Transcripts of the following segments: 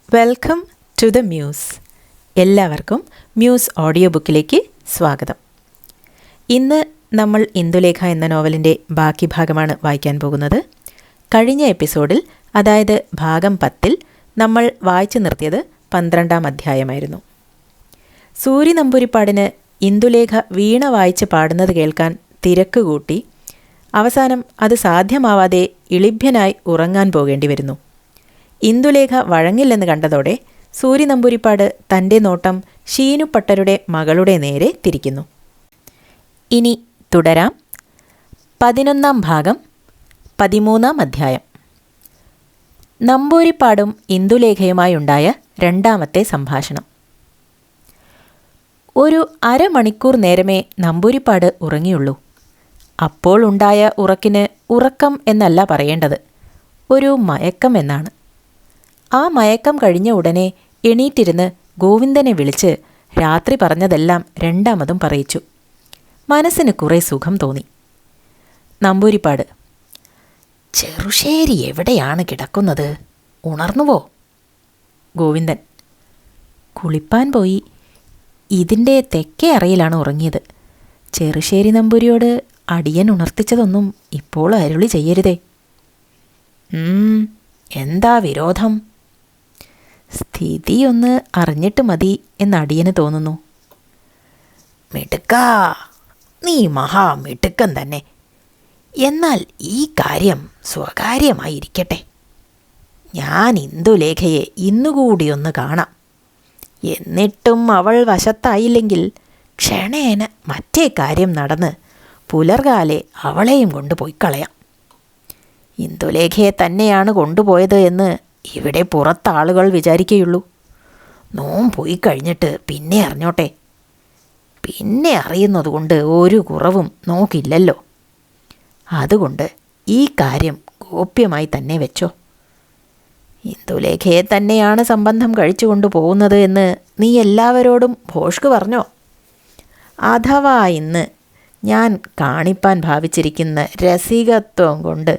Welcome to the Muse. എല്ലാവർക്കും Muse audio ബുക്കിലേക്ക് സ്വാഗതം. ഇന്ന് നമ്മൾ ഇന്ദുലേഖ എന്ന നോവലിൻ്റെ ബാക്കി ഭാഗമാണ് വായിക്കാൻ പോകുന്നത്. കഴിഞ്ഞ എപ്പിസോഡിൽ, അതായത് ഭാഗം 10-ൽ, നമ്മൾ വായിച്ചു നിർത്തിയത് 12-ാം അധ്യായമായിരുന്നു. സൂര്യ നമ്പൂതിരിപ്പാടിന് ഇന്ദുലേഖ വീണ വായിച്ച് പാടുന്നത് കേൾക്കാൻ തിരക്ക് കൂട്ടി അവസാനം അത് സാധ്യമാവാതെ ഇളിഭ്യനായി ഉറങ്ങാൻ പോകേണ്ടി വരുന്നു. ഇന്ദുലേഖ വഴങ്ങില്ലെന്ന് കണ്ടതോടെ സൂര്യ നമ്പൂതിരിപ്പാട് തൻ്റെ നോട്ടം ഷീനുപ്പട്ടരുടെ മകളുടെ നേരെ തിരിക്കുന്നു. ഇനി തുടരാം. 11-ാം ഭാഗം, 13-ാം അധ്യായം. നമ്പൂതിരിപ്പാടും ഇന്ദുലേഖയുമായുണ്ടായ രണ്ടാമത്തെ സംഭാഷണം. ഒരു അരമണിക്കൂർ നേരമേ നമ്പൂതിരിപ്പാട് ഉറങ്ങിയുള്ളൂ. അപ്പോൾ ഉണ്ടായ ഉറക്കിന് ഉറക്കം എന്നല്ല പറയേണ്ടത്, ഒരു മയക്കം എന്നാണ്. ആ മയക്കം കഴിഞ്ഞ ഉടനെ എണീറ്റിരുന്ന് ഗോവിന്ദനെ വിളിച്ച് രാത്രി പറഞ്ഞതെല്ലാം രണ്ടാമതും പറയിച്ചു. മനസ്സിന് കുറേ സുഖം തോന്നി. നമ്പൂതിരിപ്പാട്: ചെറുശ്ശേരി എവിടെയാണ് കിടക്കുന്നത്? ഉണർന്നുവോ? ഗോവിന്ദൻ: കുളിപ്പാൻ പോയി. ഇതിൻ്റെ തെക്കേ അറയിലാണ് ഉറങ്ങിയത്. ചെറുശ്ശേരി നമ്പൂരിയോട് അടിയൻ ഉണർത്തിച്ചതൊന്നും ഇപ്പോൾ അരുളി ചെയ്യരുതേ. എന്താ വിരോധം? സ്ഥിതിയൊന്ന് അറിഞ്ഞിട്ട് മതി എന്ന് അടിയന് തോന്നുന്നു. മിടുക്കാ, നീ മഹാമിടുക്കൻ തന്നെ. എന്നാൽ ഈ കാര്യം സ്വകാര്യമായിരിക്കട്ടെ. ഞാൻ ഇന്ദുലേഖയെ ഇന്നുകൂടിയൊന്ന് കാണാം. എന്നിട്ടും അവൾ വശത്തായില്ലെങ്കിൽ ക്ഷണേന മറ്റേ കാര്യം നടന്ന് പുലർകാലെ അവളെയും കൊണ്ടുപോയി കളയാം. ഇന്ദുലേഖയെ തന്നെയാണ് കൊണ്ടുപോയത് എന്ന് ഇവിടെ പുറത്താളുകൾ വിചാരിക്കുകയുള്ളൂ. നോം പോയി കഴിഞ്ഞിട്ട് പിന്നെ അറിഞ്ഞോട്ടെ. പിന്നെ അറിയുന്നതുകൊണ്ട് ഒരു കുറവും നോക്കില്ലല്ലോ. അതുകൊണ്ട് ഈ കാര്യം ഗോപ്യമായി തന്നെ വെച്ചോ. ഇന്ദുലേഖയെ തന്നെയാണ് സംബന്ധം കഴിച്ചു കൊണ്ടുപോകുന്നത് എന്ന് നീ എല്ലാവരോടും ഭോഷ്ക് പറഞ്ഞോ? അഥവാ ഇന്ന് ഞാൻ കാണിപ്പാൻ ഭാവിച്ചിരിക്കുന്ന രസികത്വം കൊണ്ട്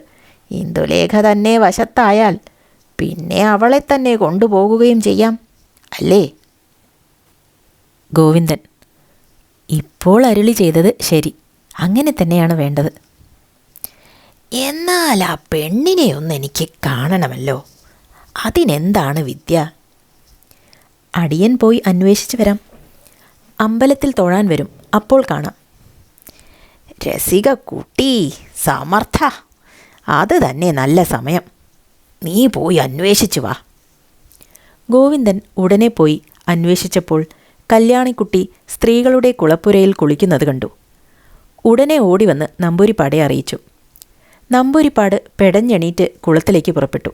ഇന്ദുലേഖ തന്നെ വശത്തായാൽ പിന്നെ അവളെ തന്നെ കൊണ്ടുപോകുകയും ചെയ്യാം, അല്ലേ? ഗോവിന്ദൻ: ഇപ്പോൾ അരുളി ചെയ്തത് ശരി, അങ്ങനെ തന്നെയാണ് വേണ്ടത്. എന്നാൽ ആ പെണ്ണിനെ ഒന്ന് എനിക്ക് കാണണമല്ലോ. അതിനെന്താണ് വിദ്യ? അടിയൻ പോയി അന്വേഷിച്ച് വരാം. അമ്പലത്തിൽ തൊഴാൻ വരും, അപ്പോൾ കാണാം. രസിക കുട്ടി, സമർത്ഥ, അത് തന്നെ നല്ല സമയം. നീ പോയി അന്വേഷിച്ചു വാ. ഗോവിന്ദൻ ഉടനെ പോയി അന്വേഷിച്ചപ്പോൾ കല്യാണിക്കുട്ടി സ്ത്രീകളുടെ കുളപ്പുരയിൽ കുളിക്കുന്നത് കണ്ടു. ഉടനെ ഓടിവന്ന് നമ്പൂതിരിപ്പാടെ അറിയിച്ചു. നമ്പൂതിരിപ്പാട് പെടഞ്ഞെണീറ്റ് കുളത്തിലേക്ക് പുറപ്പെട്ടു.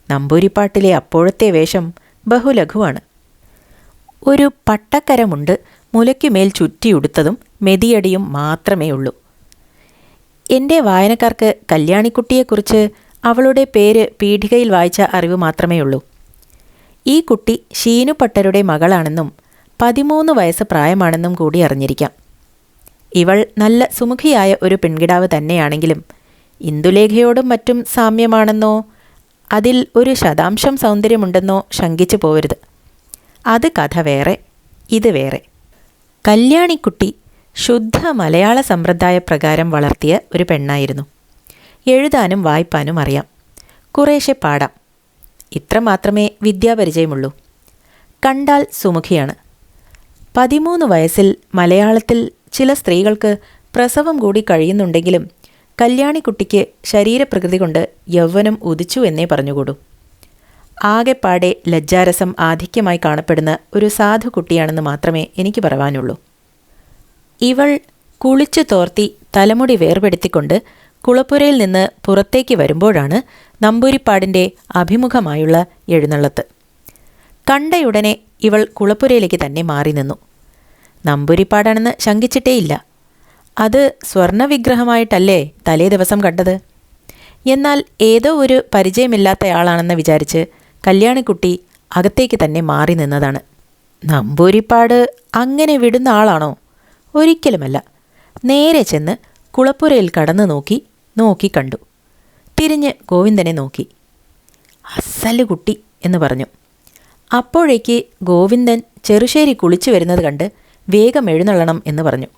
നമ്പൂതിരിപ്പാട്ടിലെ അപ്പോഴത്തെ വേഷം ബഹുലഘുവാണ്. ഒരു പട്ടക്കരമുണ്ട് മുലയ്ക്കുമേൽ ചുറ്റിയുടുത്തതും മെതിയടിയും മാത്രമേ ഉള്ളൂ. എൻ്റെ വായനക്കാർക്ക് കല്യാണിക്കുട്ടിയെക്കുറിച്ച് അവളുടെ പേര് പീഠികയിൽ വായിച്ച അറിവ് മാത്രമേ ഉള്ളൂ. ഈ കുട്ടി ഷീനുപ്പട്ടരുടെ മകളാണെന്നും 13 വയസ്സ് പ്രായമാണെന്നും കൂടി അറിഞ്ഞിരിക്കാം. ഇവൾ നല്ല സുമുഖിയായ ഒരു പെൺകിടാവ് തന്നെയാണെങ്കിലും ഇന്ദുലേഖയോടും മറ്റും സാമ്യമാണെന്നോ അതിൽ ഒരു ശതാംശം സൗന്ദര്യമുണ്ടെന്നോ ശങ്കിച്ചു പോവരുത്. അത് കഥ വേറെ, ഇത് വേറെ. കല്യാണിക്കുട്ടി ശുദ്ധ മലയാള സമ്പ്രദായ പ്രകാരം വളർത്തിയ ഒരു പെണ്ണായിരുന്നു. എഴുതാനും വായിപ്പാനും അറിയാം, കുറേശ്ശെ പാടാം. ഇത്രമാത്രമേ വിദ്യാപരിചയമുള്ളൂ. കണ്ടാൽ സുമുഖിയാണ്. 13 വയസ്സിൽ മലയാളത്തിൽ ചില സ്ത്രീകൾക്ക് പ്രസവം കൂടി കഴിയുന്നുണ്ടെങ്കിലും കല്യാണിക്കുട്ടിക്ക് ശരീരപ്രകൃതി കൊണ്ട് യൗവനം ഉദിച്ചു എന്നേ പറഞ്ഞുകൂടൂ. ആകെപ്പാടെ ലജ്ജാരസം ആധിക്യമായി കാണപ്പെടുന്ന ഒരു സാധു കുട്ടിയാണെന്ന് മാത്രമേ എനിക്ക് പറയാനുള്ളൂ. ഇവൾ കുളിച്ചു തോർത്തി തലമുടി വേർപെടുത്തിക്കൊണ്ട് കുളപ്പുരയിൽ നിന്ന് പുറത്തേക്ക് വരുമ്പോഴാണ് നമ്പൂതിരിപ്പാടിൻ്റെ അഭിമുഖമായുള്ള എഴുന്നള്ളത്ത്. കണ്ടയുടനെ ഇവൾ കുളപ്പുരയിലേക്ക് തന്നെ മാറി നിന്നു. നമ്പൂതിരിപ്പാടാണെന്ന് ശങ്കിച്ചിട്ടേയില്ല. അത് സ്വർണവിഗ്രഹമായിട്ടല്ലേ തലേ ദിവസം കണ്ടത്. എന്നാൽ ഏതോ ഒരു പരിചയമില്ലാത്തയാളാണെന്ന് വിചാരിച്ച് കല്യാണിക്കുട്ടി അകത്തേക്ക് തന്നെ മാറി നിന്നതാണ്. നമ്പൂതിരിപ്പാട് അങ്ങനെ വിടുന്ന ആളാണോ? ഒരിക്കലുമല്ല. നേരെ ചെന്ന് കുളപ്പുരയിൽ കടന്നു നോക്കി കണ്ടു. തിരിഞ്ഞ് ഗോവിന്ദനെ നോക്കി. അസല് കുട്ടി എന്ന് പറഞ്ഞു. അപ്പോഴേക്ക് ഗോവിന്ദൻ ചെറുശ്ശേരി കുളിച്ചു വരുന്നത് കണ്ട് വേഗം എഴുന്നള്ളണം എന്ന് പറഞ്ഞു.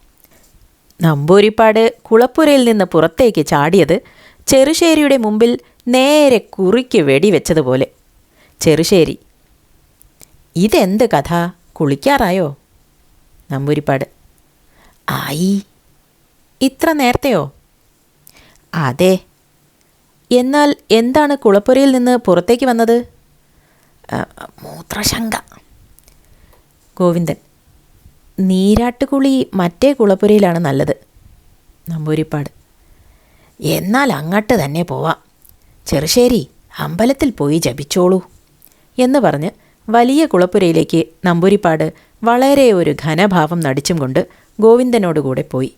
നമ്പൂരിപ്പാട് കുളപ്പുരയിൽ നിന്ന് പുറത്തേക്ക് ചാടിയത് ചെറുശ്ശേരിയുടെ മുമ്പിൽ നേരെ കുറിക്ക് വെടിവെച്ചതുപോലെ. ചെറുശ്ശേരി: ഇതെന്ത് കഥ, കുളിക്കാറായോ? നമ്പൂരിപ്പാട്: ആയി. ഇത്ര നേരത്തെയോ? അതെ. എന്നാൽ എന്താണ് കുളപ്പുരയിൽ നിന്ന് പുറത്തേക്ക് വന്നത്? മൂത്രശങ്ക. ഗോവിന്ദൻ: നീരാട്ടുകുളി മറ്റേ കുളപ്പുരയിലാണ് നല്ലത്. നമ്പൂരിപ്പാട്: എന്നാൽ അങ്ങോട്ട് തന്നെ പോവാം. ചെറുശ്ശേരി അമ്പലത്തിൽ പോയി ജപിച്ചോളൂ എന്ന് പറഞ്ഞ് വലിയ കുളപ്പുരയിലേക്ക് നമ്പൂരിപ്പാട് വളരെ ഒരു ഘനഭാവം നടിച്ചും കൊണ്ട് ഗോവിന്ദനോടുകൂടെ പോയി.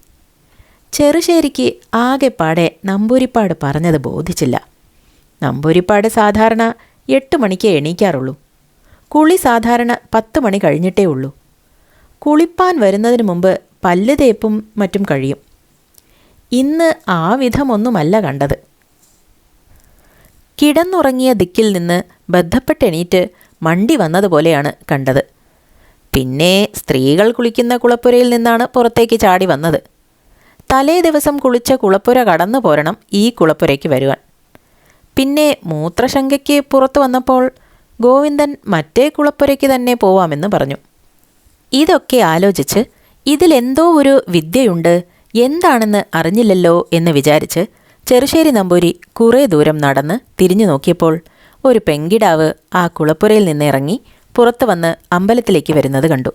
ചെറുശ്ശേരിക്ക് ആകെപ്പാടെ നമ്പൂരിപ്പാട് പറഞ്ഞത് ബോധിച്ചില്ല. നമ്പൂരിപ്പാട് സാധാരണ 8 മണിക്കേ എണീക്കാറുള്ളൂ. കുളി സാധാരണ 10 മണി കഴിഞ്ഞിട്ടേ ഉള്ളൂ. കുളിപ്പാൻ വരുന്നതിന് മുമ്പ് പല്ല് തേപ്പും മറ്റും കഴിയും. ഇന്ന് ആ വിധമൊന്നുമല്ല കണ്ടത്. കിടന്നുറങ്ങിയ ദിക്കിൽ നിന്ന് ബന്ധപ്പെട്ടെണീറ്റ് മണ്ടി വന്നതുപോലെയാണ് കണ്ടത്. പിന്നെ സ്ത്രീകൾ കുളിക്കുന്ന കുളപ്പുരയിൽ നിന്നാണ് പുറത്തേക്ക് ചാടി വന്നത്. തലേ ദിവസം കുളിച്ച കുളപ്പുര കടന്നു പോരണം ഈ കുളപ്പുരയ്ക്ക് വരുവാൻ. പിന്നെ മൂത്രശങ്കയ്ക്ക് പുറത്തു വന്നപ്പോൾ ഗോവിന്ദൻ മറ്റേ കുളപ്പുരയ്ക്ക് തന്നെ പോവാമെന്ന് പറഞ്ഞു. ഇതൊക്കെ ആലോചിച്ച് ഇതിലെന്തോ ഒരു വിദ്യയുണ്ട്, എന്താണെന്ന് അറിഞ്ഞില്ലല്ലോ എന്ന് വിചാരിച്ച് ചെറുശ്ശേരി നമ്പൂരി കുറേ ദൂരം നടന്ന് തിരിഞ്ഞു നോക്കിയപ്പോൾ ഒരു പെങ്കിടാവ് ആ കുളപ്പുരയിൽ നിന്നിറങ്ങി പുറത്തു വന്ന് അമ്പലത്തിലേക്ക് വരുന്നത് കണ്ടു.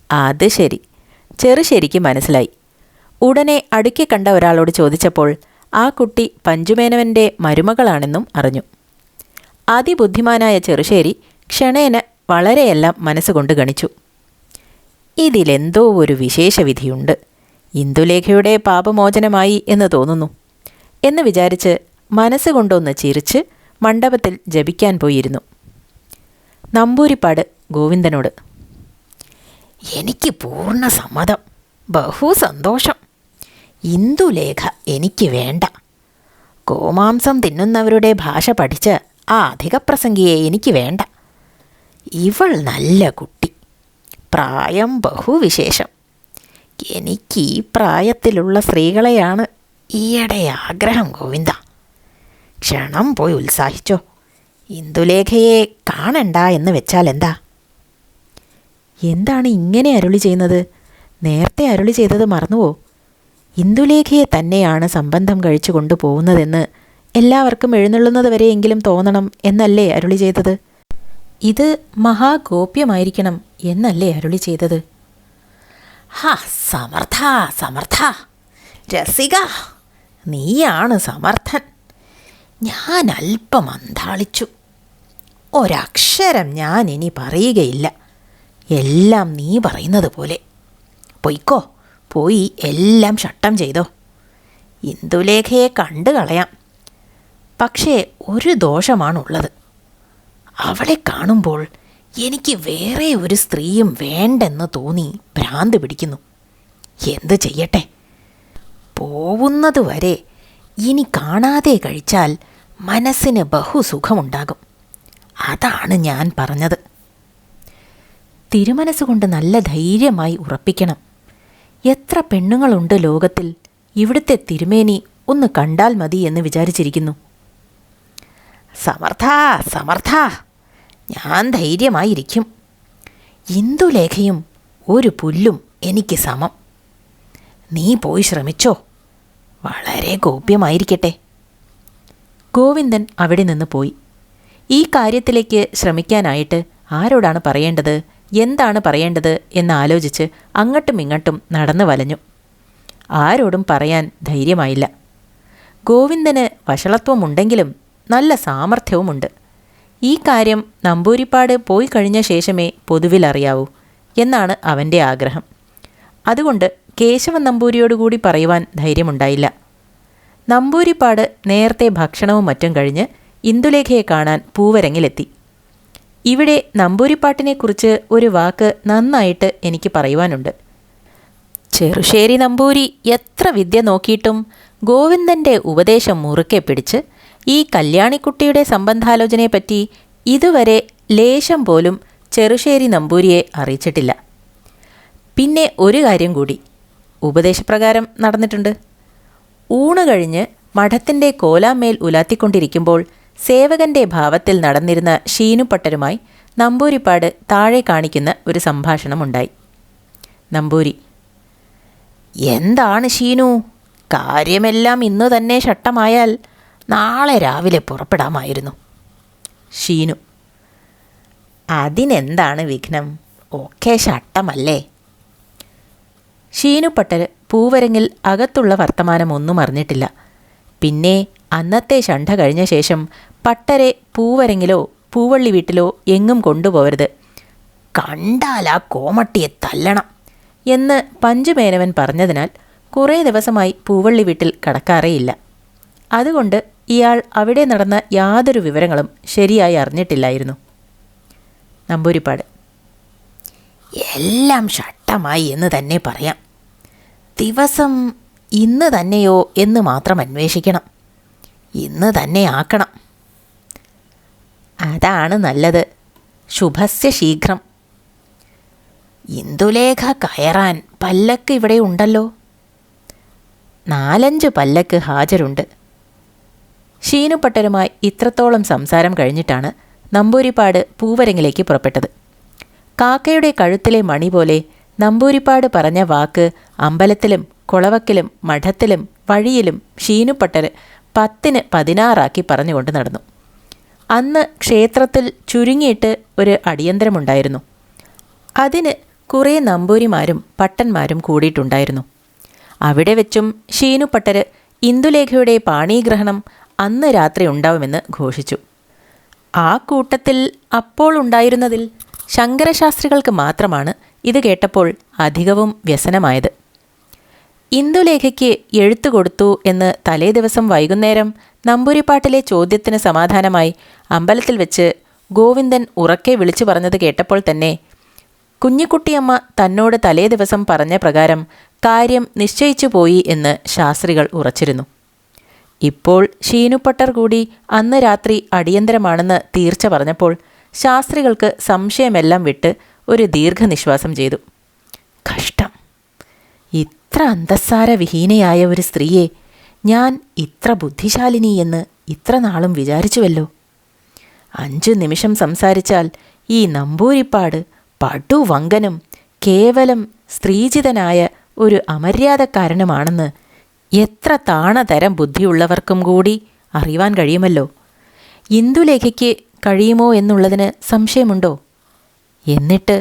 അത് ശരി, ചെറുശ്ശേരിക്ക് മനസ്സിലായി. ഉടനെ അടുക്കെ കണ്ട ഒരാളോട് ചോദിച്ചപ്പോൾ ആ കുട്ടി പഞ്ചുമേനവൻ്റെ മരുമകളാണെന്നും അറിഞ്ഞു. അതിബുദ്ധിമാനായ ചെറുശ്ശേരി ക്ഷണേന വളരെയെല്ലാം മനസ്സുകൊണ്ട് ഗണിച്ചു. ഇതിലെന്തോ ഒരു വിശേഷവിധിയുണ്ട്, ഇന്ദുലേഖയുടെ പാപമോചനമായി എന്ന് തോന്നുന്നു എന്ന് വിചാരിച്ച് മനസ്സുകൊണ്ടൊന്ന് ചിരിച്ച് മണ്ഡപത്തിൽ ജപിക്കാൻ പോയിരുന്നു. നമ്പൂരിപ്പാട് ഗോവിന്ദനോട്: എനിക്ക് പൂർണ്ണ സമ്മതം, ബഹു സന്തോഷം. ഇന്ദുലേഖ എനിക്ക് വേണ്ട. ഗോമാംസം തിന്നുന്നവരുടെ ഭാഷ പഠിച്ച് ആ അധികപ്രസംഗിയെ എനിക്ക് വേണ്ട. ഇവൾ നല്ല കുട്ടി, പ്രായം ബഹുവിശേഷം. എനിക്ക് ഈ പ്രായത്തിലുള്ള സ്ത്രീകളെയാണ് ഈയിടെ ആഗ്രഹം ഗോവിന്ദ. ക്ഷണം പോയി ഉത്സാഹിച്ചോ. ഇന്ദുലേഖയെ കാണണ്ട എന്ന് വെച്ചാൽ എന്താ? എന്താണ് ഇങ്ങനെ അരുളി ചെയ്യുന്നത്? നേരത്തെ അരുളി ചെയ്തത് മറന്നുവോ? ഇന്ദുലേഖയെ തന്നെയാണ് സംബന്ധം കഴിച്ചു കൊണ്ടുപോകുന്നതെന്ന് എല്ലാവർക്കും എഴുന്നള്ളുന്നത് വരെയെങ്കിലും തോന്നണം എന്നല്ലേ അരുളി ചെയ്തത്? ഇത് മഹാഗോപ്യമായിരിക്കണം എന്നല്ലേ അരുളി ചെയ്തത്? ഹാ, സമർത്ഥ സമർത്ഥ, രസിക, നീയാണ് സമർത്ഥൻ. ഞാൻ അല്പം അന്താളിച്ചു. ഒരക്ഷരം ഞാൻ ഇനി പറയുകയില്ല. എല്ലാം നീ പറയുന്നത് പോലെ. പൊയ്ക്കോ, പോയി എല്ലാം ഷട്ടം ചെയ്തോ. ഇന്ദുലേഖയെ കണ്ടു കളയാം. പക്ഷേ ഒരു ദോഷമാണുള്ളത്. അവളെ കാണുമ്പോൾ എനിക്ക് വേറെ ഒരു സ്ത്രീയും വേണ്ടെന്ന് തോന്നി ഭ്രാന്ത് പിടിക്കുന്നു. എന്തു ചെയ്യട്ടെ? പോവുന്നതുവരെ ഇനി കാണാതെ കഴിച്ചാൽ മനസ്സിന് ബഹുസുഖമുണ്ടാകും. അതാണ് ഞാൻ പറഞ്ഞത്. തിരുമനസ്സുകൊണ്ട് നല്ല ധൈര്യമായി ഉറപ്പിക്കണം. എത്ര പെണ്ണുങ്ങളുണ്ട് ലോകത്തിൽ, ഇവിടുത്തെ തിരുമേനി ഒന്ന് കണ്ടാൽ മതി എന്ന് വിചാരിച്ചിരിക്കുന്നു. സമർത്ഥ സമർത്ഥ, ഞാൻ ധൈര്യമായിരിക്കും. ഇന്ദുലേഖയും ഒരു പുല്ലും എനിക്ക് സമം. നീ പോയി ശ്രമിച്ചോ, വളരെ ഗോപ്യമായിരിക്കട്ടെ. ഗോവിന്ദൻ അവിടെ നിന്ന് പോയി. ഈ കാര്യത്തിലേക്ക് ശ്രമിക്കാനായിട്ട് ആരോടാണ് പറയേണ്ടത്, എന്താണ് പറയേണ്ടത് എന്നാലോചിച്ച് അങ്ങോട്ടും ഇങ്ങോട്ടും നടന്നു വലഞ്ഞു. ആരോടും പറയാൻ ധൈര്യമായില്ല. ഗോവിന്ദന് വഷളത്വമുണ്ടെങ്കിലും നല്ല സാമർഥ്യവുമുണ്ട്. ഈ കാര്യം നമ്പൂരിപ്പാട് പോയി കഴിഞ്ഞ ശേഷമേ പൊതുവിൽ അറിയാവൂ എന്നാണ് അവൻ്റെ ആഗ്രഹം. അതുകൊണ്ട് കേശവൻ നമ്പൂരിയോടുകൂടി പറയുവാൻ ധൈര്യമുണ്ടായില്ല. നമ്പൂരിപ്പാട് നേരത്തെ ഭക്ഷണവും മറ്റും കഴിഞ്ഞ് ഇന്ദുലേഖയെ കാണാൻ പൂവരങ്ങിലെത്തി. ഇവിടെ നമ്പൂരിപ്പാട്ടിനെക്കുറിച്ച് ഒരു വാക്ക് നന്നായിട്ട് എനിക്ക് പറയുവാനുണ്ട്. ചെറുശ്ശേരി നമ്പൂരി എത്ര വിദ്യ നോക്കിയിട്ടും ഗോവിന്ദൻ്റെ ഉപദേശം മുറുക്കെ പിടിച്ച് ഈ കല്യാണിക്കുട്ടിയുടെ സംബന്ധാലോചനയെപ്പറ്റി ഇതുവരെ ലേശം പോലും ചെറുശ്ശേരി നമ്പൂരിയെ അറിയിച്ചിട്ടില്ല. പിന്നെ ഒരു കാര്യം കൂടി ഉപദേശപ്രകാരം നടന്നിട്ടുണ്ട്. ഊണ് കഴിഞ്ഞ് മഠത്തിൻ്റെ കോലാമേൽ ഉലാത്തിക്കൊണ്ടിരിക്കുമ്പോൾ സേവകൻ്റെ ഭാവത്തിൽ നടന്നിരുന്ന ഷീനുപട്ടരുമായി നമ്പൂരിപ്പാട് താഴെ കാണിക്കുന്ന ഒരു സംഭാഷണമുണ്ടായി. നമ്പൂരി: എന്താണ് ഷീനു, കാര്യമെല്ലാം ഇന്ന് തന്നെ ശട്ടമായാൽ നാളെ രാവിലെ പുറപ്പെടാമായിരുന്നു. ഷീനു: അതിനെന്താണ് വിഘ്നം, ഒക്കെ ശട്ടമല്ലേ. ഷീനുപട്ടർ പൂവരങ്ങിൽ അകത്തുള്ള വർത്തമാനമൊന്നും അറിഞ്ഞിട്ടില്ല. പിന്നെ അന്നത്തെ ഷണ്ഠ കഴിഞ്ഞ ശേഷം പട്ടരെ പൂവരങ്ങിലോ പൂവള്ളി വീട്ടിലോ എങ്ങും കൊണ്ടുപോകരുത്, കണ്ടാൽ ആ കോമട്ടിയെ തല്ലണം എന്ന് പഞ്ചുമേനവൻ പറഞ്ഞതിനാൽ കുറേ ദിവസമായി പൂവള്ളി വീട്ടിൽ കടക്കാറേയില്ല. അതുകൊണ്ട് ഇയാൾ അവിടെ നടന്ന യാതൊരു വിവരങ്ങളും ശരിയായി അറിഞ്ഞിട്ടില്ലായിരുന്നു. നമ്പൂരിപ്പാട്: എല്ലാം ഷട്ടമായി എന്ന് തന്നെ പറയാം. ദിവസം ഇന്ന് തന്നെയോ എന്ന് മാത്രം അന്വേഷിക്കണം. ഇന്ന് തന്നെ ആക്കണം. അതാണ് നല്ലത്. ശുഭസ്യ ശീഘ്രം. ഇന്ദുലേഖ കയറാൻ പല്ലക്ക് ഇവിടെ ഉണ്ടല്ലോ. 4-5 പല്ലക്ക് ഹാജരുണ്ട്. ഷീനുപട്ടരുമായി ഇത്രത്തോളം സംസാരം കഴിഞ്ഞിട്ടാണ് നമ്പൂരിപ്പാട് പൂവരങ്ങിലേക്ക് പുറപ്പെട്ടത്. കാക്കയുടെ കഴുത്തിലെ മണി പോലെ നമ്പൂരിപ്പാട് പറഞ്ഞ വാക്ക് അമ്പലത്തിലും കുളവക്കിലും മഠത്തിലും വഴിയിലും ഷീനുപട്ടർ 10-ന് 16 പറഞ്ഞുകൊണ്ട് നടന്നു. അന്ന് ക്ഷേത്രത്തിൽ ചുരുങ്ങിയിട്ട് ഒരു അടിയന്തരമുണ്ടായിരുന്നു. അതിന് കുറേ നമ്പൂരിമാരും പട്ടന്മാരും കൂടിയിട്ടുണ്ടായിരുന്നു. അവിടെ വെച്ചും ഷീനുപട്ടർ ഇന്ദുലേഖയുടെ പാണീഗ്രഹണം അന്ന് രാത്രി ഉണ്ടാവുമെന്ന് ഘോഷിച്ചു. ആ കൂട്ടത്തിൽ അപ്പോൾ ഉണ്ടായിരുന്നതിൽ ശങ്കരശാസ്ത്രികൾക്ക് മാത്രമാണ് ഇത് കേട്ടപ്പോൾ അധികവും വ്യസനമായത്. ഇന്ദുലേഖയ്ക്ക് എഴുത്തു കൊടുത്തു എന്ന് തലേ ദിവസം വൈകുന്നേരം നമ്പൂരിപ്പാട്ടിലെ ചോദ്യത്തിന് സമാധാനമായി അമ്പലത്തിൽ വെച്ച് ഗോവിന്ദൻ ഉറക്കെ വിളിച്ചു പറഞ്ഞത് കേട്ടപ്പോൾ തന്നെ കുഞ്ഞിക്കുട്ടിയമ്മ തന്നോട് തലേ ദിവസം പറഞ്ഞ പ്രകാരം കാര്യം നിശ്ചയിച്ചു പോയി എന്ന് ശാസ്ത്രികൾ ഉറച്ചിരുന്നു. ഇപ്പോൾ ഷീനുപട്ടർ കൂടി അന്ന് രാത്രി അടിയന്തരമാണെന്ന് തീർച്ച പറഞ്ഞപ്പോൾ ശാസ്ത്രികൾക്ക് സംശയമെല്ലാം വിട്ട് ഒരു ദീർഘനിശ്വാസം ചെയ്തു. കഷ്ടം, ഇത്ര അന്തസ്സാരവിഹീനയായ ഒരു സ്ത്രീയെ ഞാൻ ഇത്ര ബുദ്ധിശാലിനി എന്ന് ഇത്ര നാളും വിചാരിച്ചുവല്ലോ. 5 നിമിഷം സംസാരിച്ചാൽ ഈ നമ്പൂരിപ്പാട് പടുവങ്കനും കേവലം സ്ത്രീജിതനായ ഒരു അമര്യാദക്കാരനുമാണെന്ന് എത്ര താണതരം ബുദ്ധിയുള്ളവർക്കും കൂടി അറിയുവാൻ കഴിയുമല്ലോ. ഇന്ദുലേഖയ്ക്ക് കഴിയുമോ എന്നുള്ളതിന് സംശയമുണ്ടോ? എന്നിട്ട്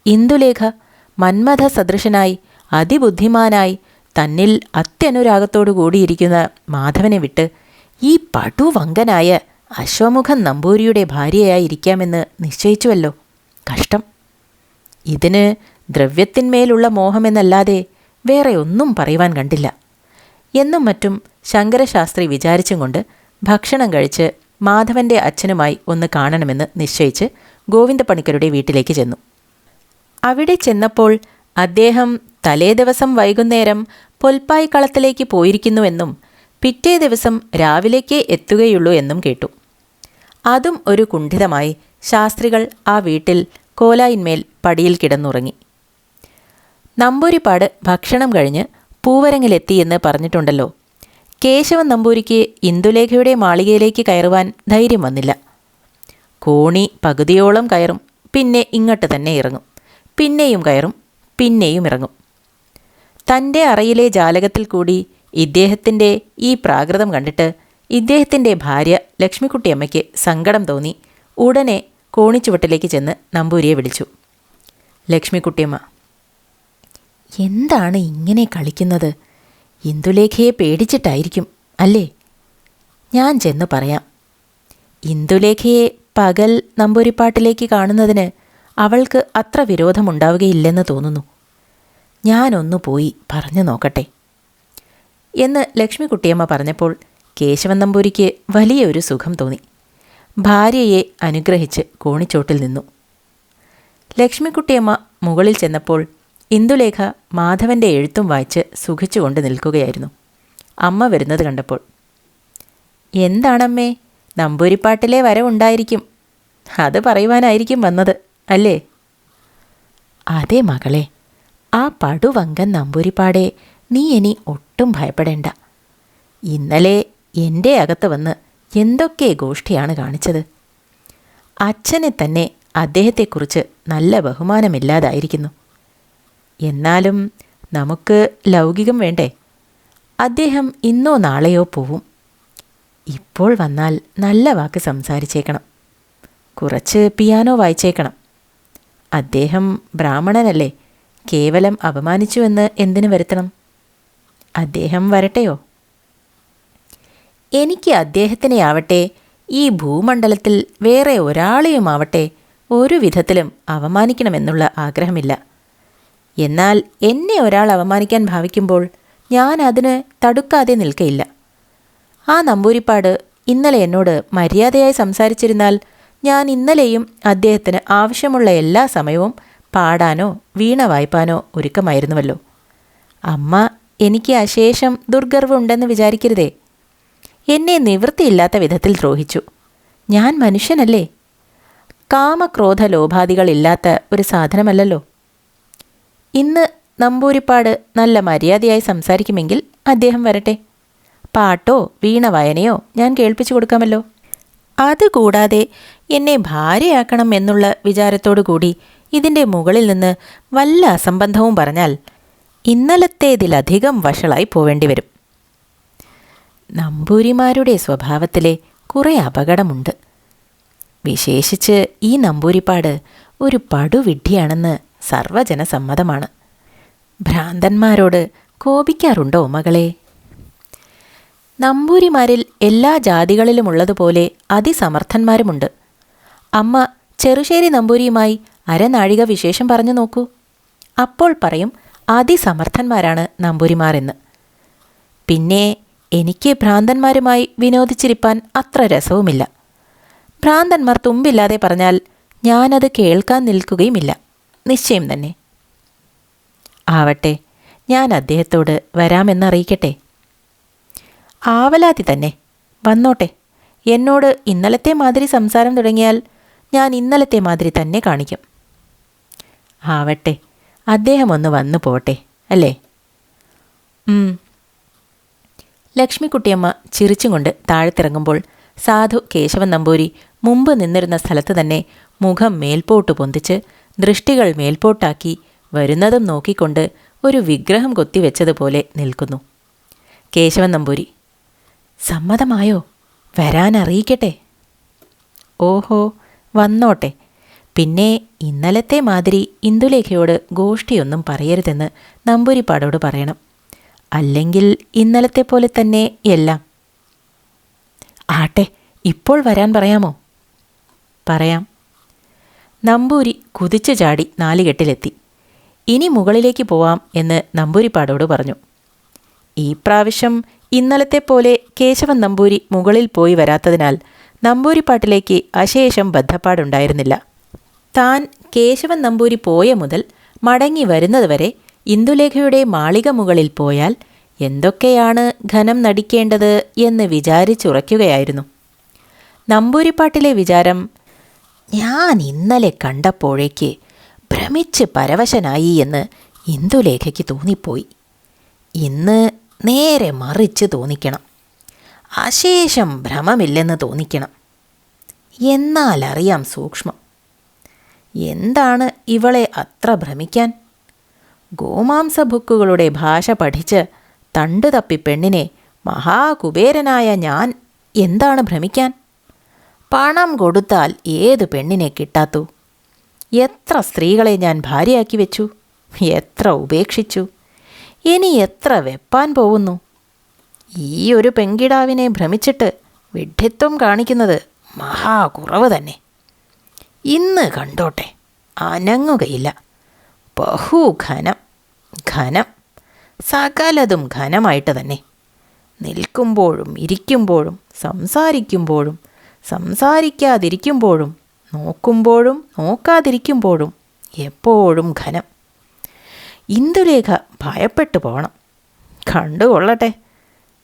ഇന്ദുലേഖ മന്മഥ സദൃശനായി അതിബുദ്ധിമാനായി തന്നിൽ അത്യനുരാഗത്തോടു കൂടിയിരിക്കുന്ന മാധവനെ വിട്ട് ഈ പടുവങ്കനായ അശ്വമുഖൻ നമ്പൂരിയുടെ ഭാര്യയായിരിക്കാമെന്ന് നിശ്ചയിച്ചുവല്ലോ. കഷ്ടം. ഇതിന് ദ്രവ്യത്തിന്മേലുള്ള മോഹമെന്നല്ലാതെ വേറെ ഒന്നും പറയുവാൻ കണ്ടില്ല എന്നും മറ്റും ശങ്കരശാസ്ത്രി വിചാരിച്ചും കൊണ്ട് ഭക്ഷണം കഴിച്ച് മാധവൻ്റെ അച്ഛനുമായി ഒന്ന് കാണണമെന്ന് നിശ്ചയിച്ച് ഗോവിന്ദപ്പണിക്കരുടെ വീട്ടിലേക്ക് ചെന്നു. അവിടെ ചെന്നപ്പോൾ അദ്ദേഹം തലേ ദിവസം വൈകുന്നേരം പൊൽപ്പായ് കളത്തിലേക്ക് പോയിരിക്കുന്നുവെന്നും പിറ്റേ ദിവസം രാവിലേക്കേ എത്തുകയുള്ളൂ എന്നും കേട്ടു. അതും ഒരു കുണ്ഠിതമായി ശാസ്ത്രികൾ ആ വീട്ടിൽ കോലായിന്മേൽ പടിയിൽ കിടന്നുറങ്ങി. നമ്പൂരിപ്പാട് ഭക്ഷണം കഴിഞ്ഞ് പൂവരങ്ങിലെത്തിയെന്ന് പറഞ്ഞിട്ടുണ്ടല്ലോ. കേശവൻ നമ്പൂരിക്ക് ഇന്ദുലേഖയുടെ മാളികയിലേക്ക് കയറുവാൻ ധൈര്യം വന്നില്ല. കോണി പകുതിയോളം കയറും, പിന്നെ ഇങ്ങോട്ട് തന്നെ ഇറങ്ങും, പിന്നെയും കയറും, പിന്നെയും ഇറങ്ങും. തൻ്റെ അറയിലെ ജാലകത്തിൽ കൂടി ഇദ്ദേഹത്തിൻ്റെ ഈ പ്രാകൃതം കണ്ടിട്ട് ഇദ്ദേഹത്തിൻ്റെ ഭാര്യ ലക്ഷ്മിക്കുട്ടിയമ്മയ്ക്ക് സങ്കടം തോന്നി. ഉടനെ കോണിച്ചുവട്ടിലേക്ക് ചെന്ന് നമ്പൂരിയെ വിളിച്ചു. ലക്ഷ്മിക്കുട്ടിയമ്മ: എന്താണ് ഇങ്ങനെ കളിക്കുന്നത്? ഇന്ദുലേഖയെ പേടിച്ചിട്ടായിരിക്കും അല്ലേ? ഞാൻ ചെന്ന് പറയാം. ഇന്ദുലേഖയെ പകൽ നമ്പൂരിപ്പാട്ടിലേക്ക് കാണുന്നതിന് അവൾക്ക് അത്ര വിരോധമുണ്ടാവുകയില്ലെന്ന് തോന്നുന്നു. ഞാനൊന്നു പോയി പറഞ്ഞു നോക്കട്ടെ എന്ന് ലക്ഷ്മിക്കുട്ടിയമ്മ പറഞ്ഞപ്പോൾ കേശവൻ നമ്പൂരിക്ക് വലിയൊരു സുഖം തോന്നി. ഭാര്യയെ അനുഗ്രഹിച്ച് കോണിച്ചോട്ടിൽ നിന്നു. ലക്ഷ്മിക്കുട്ടിയമ്മ മുകളിൽ ചെന്നപ്പോൾ ഇന്ദുലേഖ മാധവൻ്റെ എഴുത്തും വായിച്ച് സുഖിച്ചുകൊണ്ട് നിൽക്കുകയായിരുന്നു. അമ്മ വരുന്നത് കണ്ടപ്പോൾ: എന്താണമ്മേ, നമ്പൂരിപ്പാട്ടിലെ വരവുണ്ടായിരിക്കും. അത് പറയുവാനായിരിക്കും വന്നത്, അല്ലേ? അതെ മകളെ, ആ പടുവങ്കൻ നമ്പൂരിപ്പാടെ നീ ഇനി ഒട്ടും ഭയപ്പെടേണ്ട. ഇന്നലെ എൻ്റെ അകത്ത് വന്ന് എന്തൊക്കെ ഗോഷ്ഠിയാണ് കാണിച്ചത്. അച്ഛനെ തന്നെ അദ്ദേഹത്തെക്കുറിച്ച് നല്ല ബഹുമാനമില്ലാതായിരിക്കുന്നു. എന്നാലും നമുക്ക് ലൗകികം വേണ്ടേ? അദ്ദേഹം ഇന്നോ നാളെയോ പോവും. ഇപ്പോൾ വന്നാൽ നല്ല വാക്ക് സംസാരിച്ചേക്കണം, കുറച്ച് പിയാനോ വായിച്ചേക്കണം. അദ്ദേഹം ബ്രാഹ്മണനല്ലേ, കേവലം അപമാനിച്ചുവെന്ന് എന്തിനു വരുത്തണം? അദ്ദേഹം വരട്ടെയോ? എനിക്ക് അദ്ദേഹത്തിനെയാവട്ടെ ഈ ഭൂമണ്ഡലത്തിൽ വേറെ ഒരാളെയുമാവട്ടെ ഒരു വിധത്തിലും അവമാനിക്കണമെന്നുള്ള ആഗ്രഹമില്ല. എന്നാൽ എന്നെ ഒരാൾ അവമാനിക്കാൻ ഭാവിക്കുമ്പോൾ ഞാൻ അതിന് തടുക്കാതെ നിൽക്കയില്ല. ആ നമ്പൂരിപ്പാട് ഇന്നലെ എന്നോട് മര്യാദയായി സംസാരിച്ചിരുന്നാൽ ഞാൻ ഇന്നലെയും അദ്ദേഹത്തിന് ആവശ്യമുള്ള എല്ലാ സമയവും പാടാനോ വീണ വായ്പാനോ ഒരുക്കമായിരുന്നുവല്ലോ. അമ്മ എനിക്ക് അശേഷം ദുർഗർവമുണ്ടെന്ന് വിചാരിക്കരുതേ. എന്നെ നിവൃത്തിയില്ലാത്ത വിധത്തിൽ ദ്രോഹിച്ചു. ഞാൻ മനുഷ്യനല്ലേ, കാമക്രോധ ലോഭാദികളില്ലാത്ത ഒരു സാധനമല്ലല്ലോ. ഇന്ന് നമ്പൂരിപ്പാട് നല്ല മര്യാദയായി സംസാരിക്കുമെങ്കിൽ അദ്ദേഹം വരട്ടെ. പാട്ടോ വീണ വായനയോ ഞാൻ കേൾപ്പിച്ചു കൊടുക്കാമല്ലോ. അതുകൂടാതെ എന്നെ ഭാര്യയാക്കണം എന്നുള്ള വിചാരത്തോടു കൂടി ഇതിൻ്റെ മുകളിൽ നിന്ന് വല്ല അസംബന്ധവും പറഞ്ഞാൽ ഇന്നലത്തേതിലധികം വഷളായി പോവേണ്ടി വരും. നമ്പൂരിമാരുടെ സ്വഭാവത്തിലെ കുറേ അപകടമുണ്ട്. വിശേഷിച്ച് ഈ നമ്പൂരിപ്പാട് ഒരു പടുവിഡ്ഢിയാണെന്ന് സർവജനസമ്മതമാണ്. ഭ്രാന്തന്മാരോട് കോപിക്കാറുണ്ടോ മകളെ? നമ്പൂരിമാരിൽ എല്ലാ ജാതികളിലുമുള്ളതുപോലെ അതിസമർത്ഥന്മാരുമുണ്ട്. അമ്മ ചെറുശ്ശേരി നമ്പൂരിയുമായി അരനാഴിക വിശേഷം പറഞ്ഞു നോക്കൂ. അപ്പോൾ പറയും അതിസമർത്ഥന്മാരാണ് നമ്പൂരിമാർ എന്ന്. പിന്നെ എനിക്ക് ഭ്രാന്തന്മാരുമായി വിനോദിച്ചിരിപ്പാൻ അത്ര രസവുമില്ല. ഭ്രാന്തന്മാർ തുമ്പില്ലാതെ പറഞ്ഞാൽ ഞാനത് കേൾക്കാൻ നിൽക്കുകയുമില്ല, നിശ്ചയം തന്നെ. ആവട്ടെ, ഞാൻ അദ്ദേഹത്തോട് വരാമെന്നറിയിക്കട്ടെ. ആവലാതി തന്നെ, വന്നോട്ടെ. എന്നോട് ഇന്നലത്തെ മാതിരി സംസാരം തുടങ്ങിയാൽ ഞാൻ ഇന്നലത്തെ മാതിരി തന്നെ കാണിക്കും. ആവട്ടെ, അദ്ദേഹം ഒന്ന് വന്നു പോട്ടെ, അല്ലേ? ലക്ഷ്മിക്കുട്ടിയമ്മ ചിരിച്ചും കൊണ്ട് താഴത്തിറങ്ങുമ്പോൾ സാധു കേശവൻ നമ്പൂരി മുമ്പ് നിന്നിരുന്ന സ്ഥലത്ത് തന്നെ മുഖം മേൽപോട്ട് പൊന്തിച്ച് ദൃഷ്ടികൾ മേൽപോട്ടാക്കി വരുന്നതും നോക്കിക്കൊണ്ട് ഒരു വിഗ്രഹം കൊത്തിവെച്ചതുപോലെ നിൽക്കുന്നു. കേശവൻ നമ്പൂരി: സമ്മതമായോ? വരാനറിയിക്കട്ടെ? ഓഹോ, വന്നോട്ടെ. പിന്നെ ഇന്നലത്തെ മാതിരി ഇന്ദുലേഖയോട് ഗോഷ്ഠിയൊന്നും പറയരുതെന്ന് നമ്പൂരിപ്പാടോട് പറയണം. അല്ലെങ്കിൽ ഇന്നലത്തെ പോലെ തന്നെ എല്ലാം. ആട്ടെ, ഇപ്പോൾ വരാൻ പറയാമോ? പറയാം. നമ്പൂരി കുതിച്ചു ചാടി നാലുകെട്ടിലെത്തി. ഇനി മുകളിലേക്ക് പോവാം എന്ന് നമ്പൂരിപ്പാടോട് പറഞ്ഞു. ഈ പ്രാവശ്യം ഇന്നലത്തെ പോലെ കേശവൻ നമ്പൂരി മുകളിൽ പോയി വരാത്തതിനാൽ നമ്പൂരിപ്പാട്ടിലേക്ക് അശേഷം ബദ്ധപ്പാടുണ്ടായിരുന്നില്ല. താൻ കേശവൻ നമ്പൂരി പോയ മുതൽ മടങ്ങി വരുന്നതുവരെ ഇന്ദുലേഖയുടെ മാളിക മുകളിൽ പോയാൽ എന്തൊക്കെയാണ് ഘനം നടിക്കേണ്ടത് എന്ന് വിചാരിച്ചുറയ്ക്കുകയായിരുന്നു. നമ്പൂരിപ്പാട്ടിലെ വിചാരം, ഞാൻ ഇന്നലെ കണ്ടപ്പോഴേക്ക് ഭ്രമിച്ച് പരവശനായി എന്ന് ഇന്ദുലേഖയ്ക്ക് തോന്നിപ്പോയി. ഇന്ന് നേരെ മറിച്ച് തോന്നിക്കണം, അശേഷം ഭ്രമമില്ലെന്ന് തോന്നിക്കണം. എന്നാൽ അറിയാം സൂക്ഷ്മം. എന്താണ് ഇവളെ അത്ര ഭ്രമിക്കാൻ? ഗോമാംസഭുക്കുകളുടെ ഭാഷ പഠിച്ച് തണ്ടു തപ്പി പെണ്ണിനെ മഹാകുബേരനായ ഞാൻ എന്താണ് ഭ്രമിക്കാൻ? പണം കൊടുത്താൽ ഏത് പെണ്ണിനെ കിട്ടാത്തു? എത്ര സ്ത്രീകളെ ഞാൻ ഭാര്യയാക്കി വെച്ചു, എത്ര ഉപേക്ഷിച്ചു, ഇനി എത്ര വെപ്പാൻ പോകുന്നു. ഈ ഒരു പെൺകിടാവിനെ ഭ്രമിച്ചിട്ട് വിഡ്ഢിത്വം കാണിക്കുന്നത് മഹാകുറവ് തന്നെ. ഇന്ന് കണ്ടോട്ടെ, അനങ്ങുകയില്ല. ബഹുഘനം, ഘനം, സകലതും ഘനമായിട്ട് തന്നെ. നിൽക്കുമ്പോഴും ഇരിക്കുമ്പോഴും സംസാരിക്കുമ്പോഴും സംസാരിക്കാതിരിക്കുമ്പോഴും നോക്കുമ്പോഴും നോക്കാതിരിക്കുമ്പോഴും എപ്പോഴും ഘനം. ഇന്ദുലേഖ ഭയപ്പെട്ടു പോകണം. കണ്ടുകൊള്ളട്ടെ,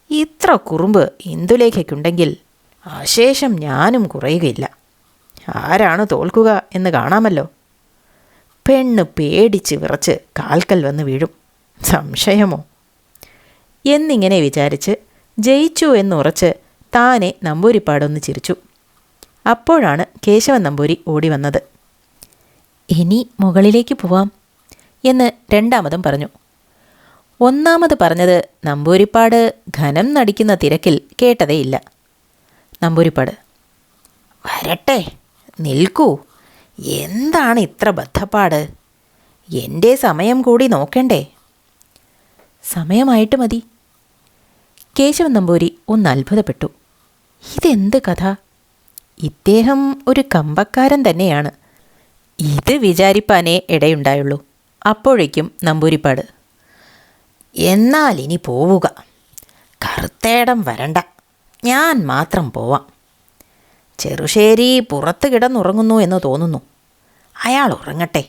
ഇത്ര കുറുമ്പ് ഇന്ദുലേഖയ്ക്കുണ്ടെങ്കിൽ അശേഷം ഞാനും കുറയുകയില്ല. ആരാണ് തോൽക്കുക എന്ന് കാണാമല്ലോ. പെണ്ണ് പേടിച്ച് വിറച്ച് കാൽക്കൽ വന്ന് വീഴും. സംശയമോ എന്നിങ്ങനെ വിചാരിച്ച് ജയിച്ചു എന്നുറച്ച് താനെ നമ്പൂരിപ്പാടൊന്ന് ചിരിച്ചു. അപ്പോഴാണ് കേശവൻ നമ്പൂരി ഓടി വന്നത്. ഇനി മുകളിലേക്ക് പോവാം എന്ന് രണ്ടാമതും പറഞ്ഞു. ഒന്നാമത് പറഞ്ഞത് നമ്പൂരിപ്പാട് ഘനം നടിക്കുന്ന തിരക്കിൽ കേട്ടതേയില്ല. നമ്പൂരിപ്പാട്: വരട്ടെ, നിൽക്കൂ. എന്താണ് ഇത്ര ബദ്ധപ്പാട്? എൻ്റെ സമയം കൂടി നോക്കണ്ടേ? സമയമായിട്ട് മതി. കേശവൻ നമ്പൂരി ഒന്ന് അത്ഭുതപ്പെട്ടു. ഇതെന്ത് കഥ? ഇദ്ദേഹം ഒരു കമ്പക്കാരൻ തന്നെയാണ്. ഇത് വിചാരിപ്പാനേ ഇടയുണ്ടായുള്ളൂ. അപ്പോഴേക്കും നമ്പൂരിപ്പാട്: എന്നാൽ ഇനി പോവുക. കറുത്തേടം വരണ്ട, ഞാൻ മാത്രം പോവാം. ചെറുശ്ശേരി പുറത്ത് കിടന്നുറങ്ങുന്നു എന്ന് തോന്നുന്നു. അയാൾ ഉറങ്ങട്ടെ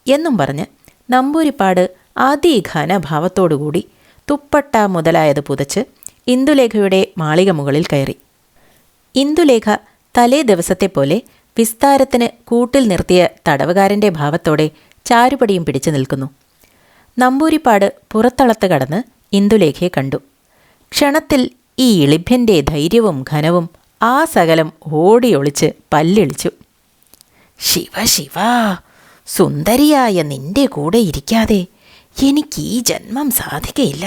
എന്നും പറഞ്ഞ് നമ്പൂരിപ്പാട് അതിഘനഭാവത്തോടുകൂടി തുപ്പട്ട മുതലായത് പുതച്ച് ഇന്ദുലേഖയുടെ മാളിക മുകളിൽ കയറി. ഇന്ദുലേഖ തലേ ദിവസത്തെപ്പോലെ വിസ്താരത്തിന് കൂട്ടിൽ നിർത്തിയ തടവുകാരൻ്റെ ഭാവത്തോടെ ചാരുപടിയും പിടിച്ചു നിൽക്കുന്നു. നമ്പൂരിപ്പാട് പുറത്തളത്ത് കടന്ന് ഇന്ദുലേഖയെ കണ്ടു. ക്ഷണത്തിൽ ഈ ഇളിഭ്യൻ്റെ ധൈര്യവും ഘനവും ആ സകലം ഓടിയൊളിച്ച് പല്ലിളിച്ചു. ശിവ ശിവ, സുന്ദരിയായ നിന്റെ കൂടെ ഇരിക്കാതെ എനിക്ക് ഈ ജന്മം സാധിക്കയില്ല.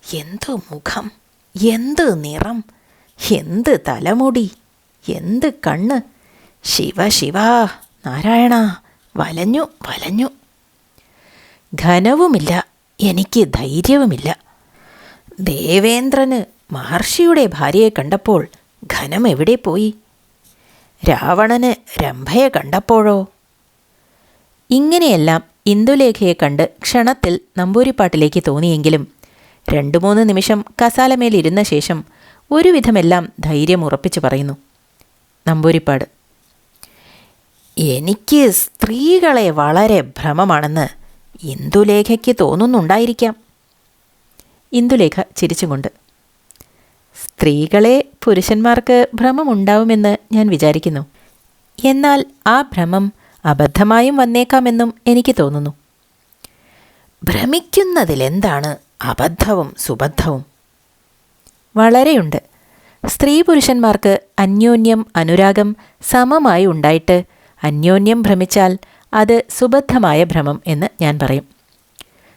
എന്തു മുഖം, എന്ത് നിറം, എന്ത് തലമുടി, എന്ത് കണ്ണ്! ശിവ ശിവ നാരായണ, വലഞ്ഞു വലഞ്ഞു. ഘനവുമില്ല, എനിക്ക് ധൈര്യവുമില്ല. ദേവേന്ദ്രന് മഹർഷിയുടെ ഭാര്യയെ കണ്ടപ്പോൾ ഘനം എവിടെ പോയി? രാവണന് രംഭയെ കണ്ടപ്പോഴോ? ഇങ്ങനെയെല്ലാം ഇന്ദുലേഖയെ കണ്ട് ക്ഷണത്തിൽ നമ്പൂരിപ്പാട്ടിലേക്ക് തോന്നിയെങ്കിലും 2-3 നിമിഷം കസാലമേലിരുന്ന ശേഷം ഒരുവിധമെല്ലാം ധൈര്യം ഉറപ്പിച്ചു പറയുന്നു. നമ്പൂരിപ്പാട്: എനിക്ക് സ്ത്രീകളെ വളരെ ഭ്രമമാണെന്ന് ഇന്ദുലേഖയ്ക്ക് തോന്നുന്നുണ്ടായിരിക്കാം. ഇന്ദുലേഖ ചിരിച്ചുകൊണ്ട്: സ്ത്രീകളെ പുരുഷന്മാർക്ക് ഭ്രമമുണ്ടാവുമെന്ന് ഞാൻ വിചാരിക്കുന്നു. എന്നാൽ ആ ഭ്രമം അബദ്ധമായും വന്നേക്കാമെന്നും എനിക്ക് തോന്നുന്നു. ഭ്രമിക്കുന്നതിലെന്താണ് അബദ്ധവും സുബദ്ധവും? വളരെയുണ്ട്. സ്ത്രീ പുരുഷന്മാർക്ക് അന്യോന്യം അനുരാഗം സമമായി ഉണ്ടായിട്ട് അന്യോന്യം ഭ്രമിച്ചാൽ അത് സുബദ്ധമായ ഭ്രമം എന്ന് ഞാൻ പറയും.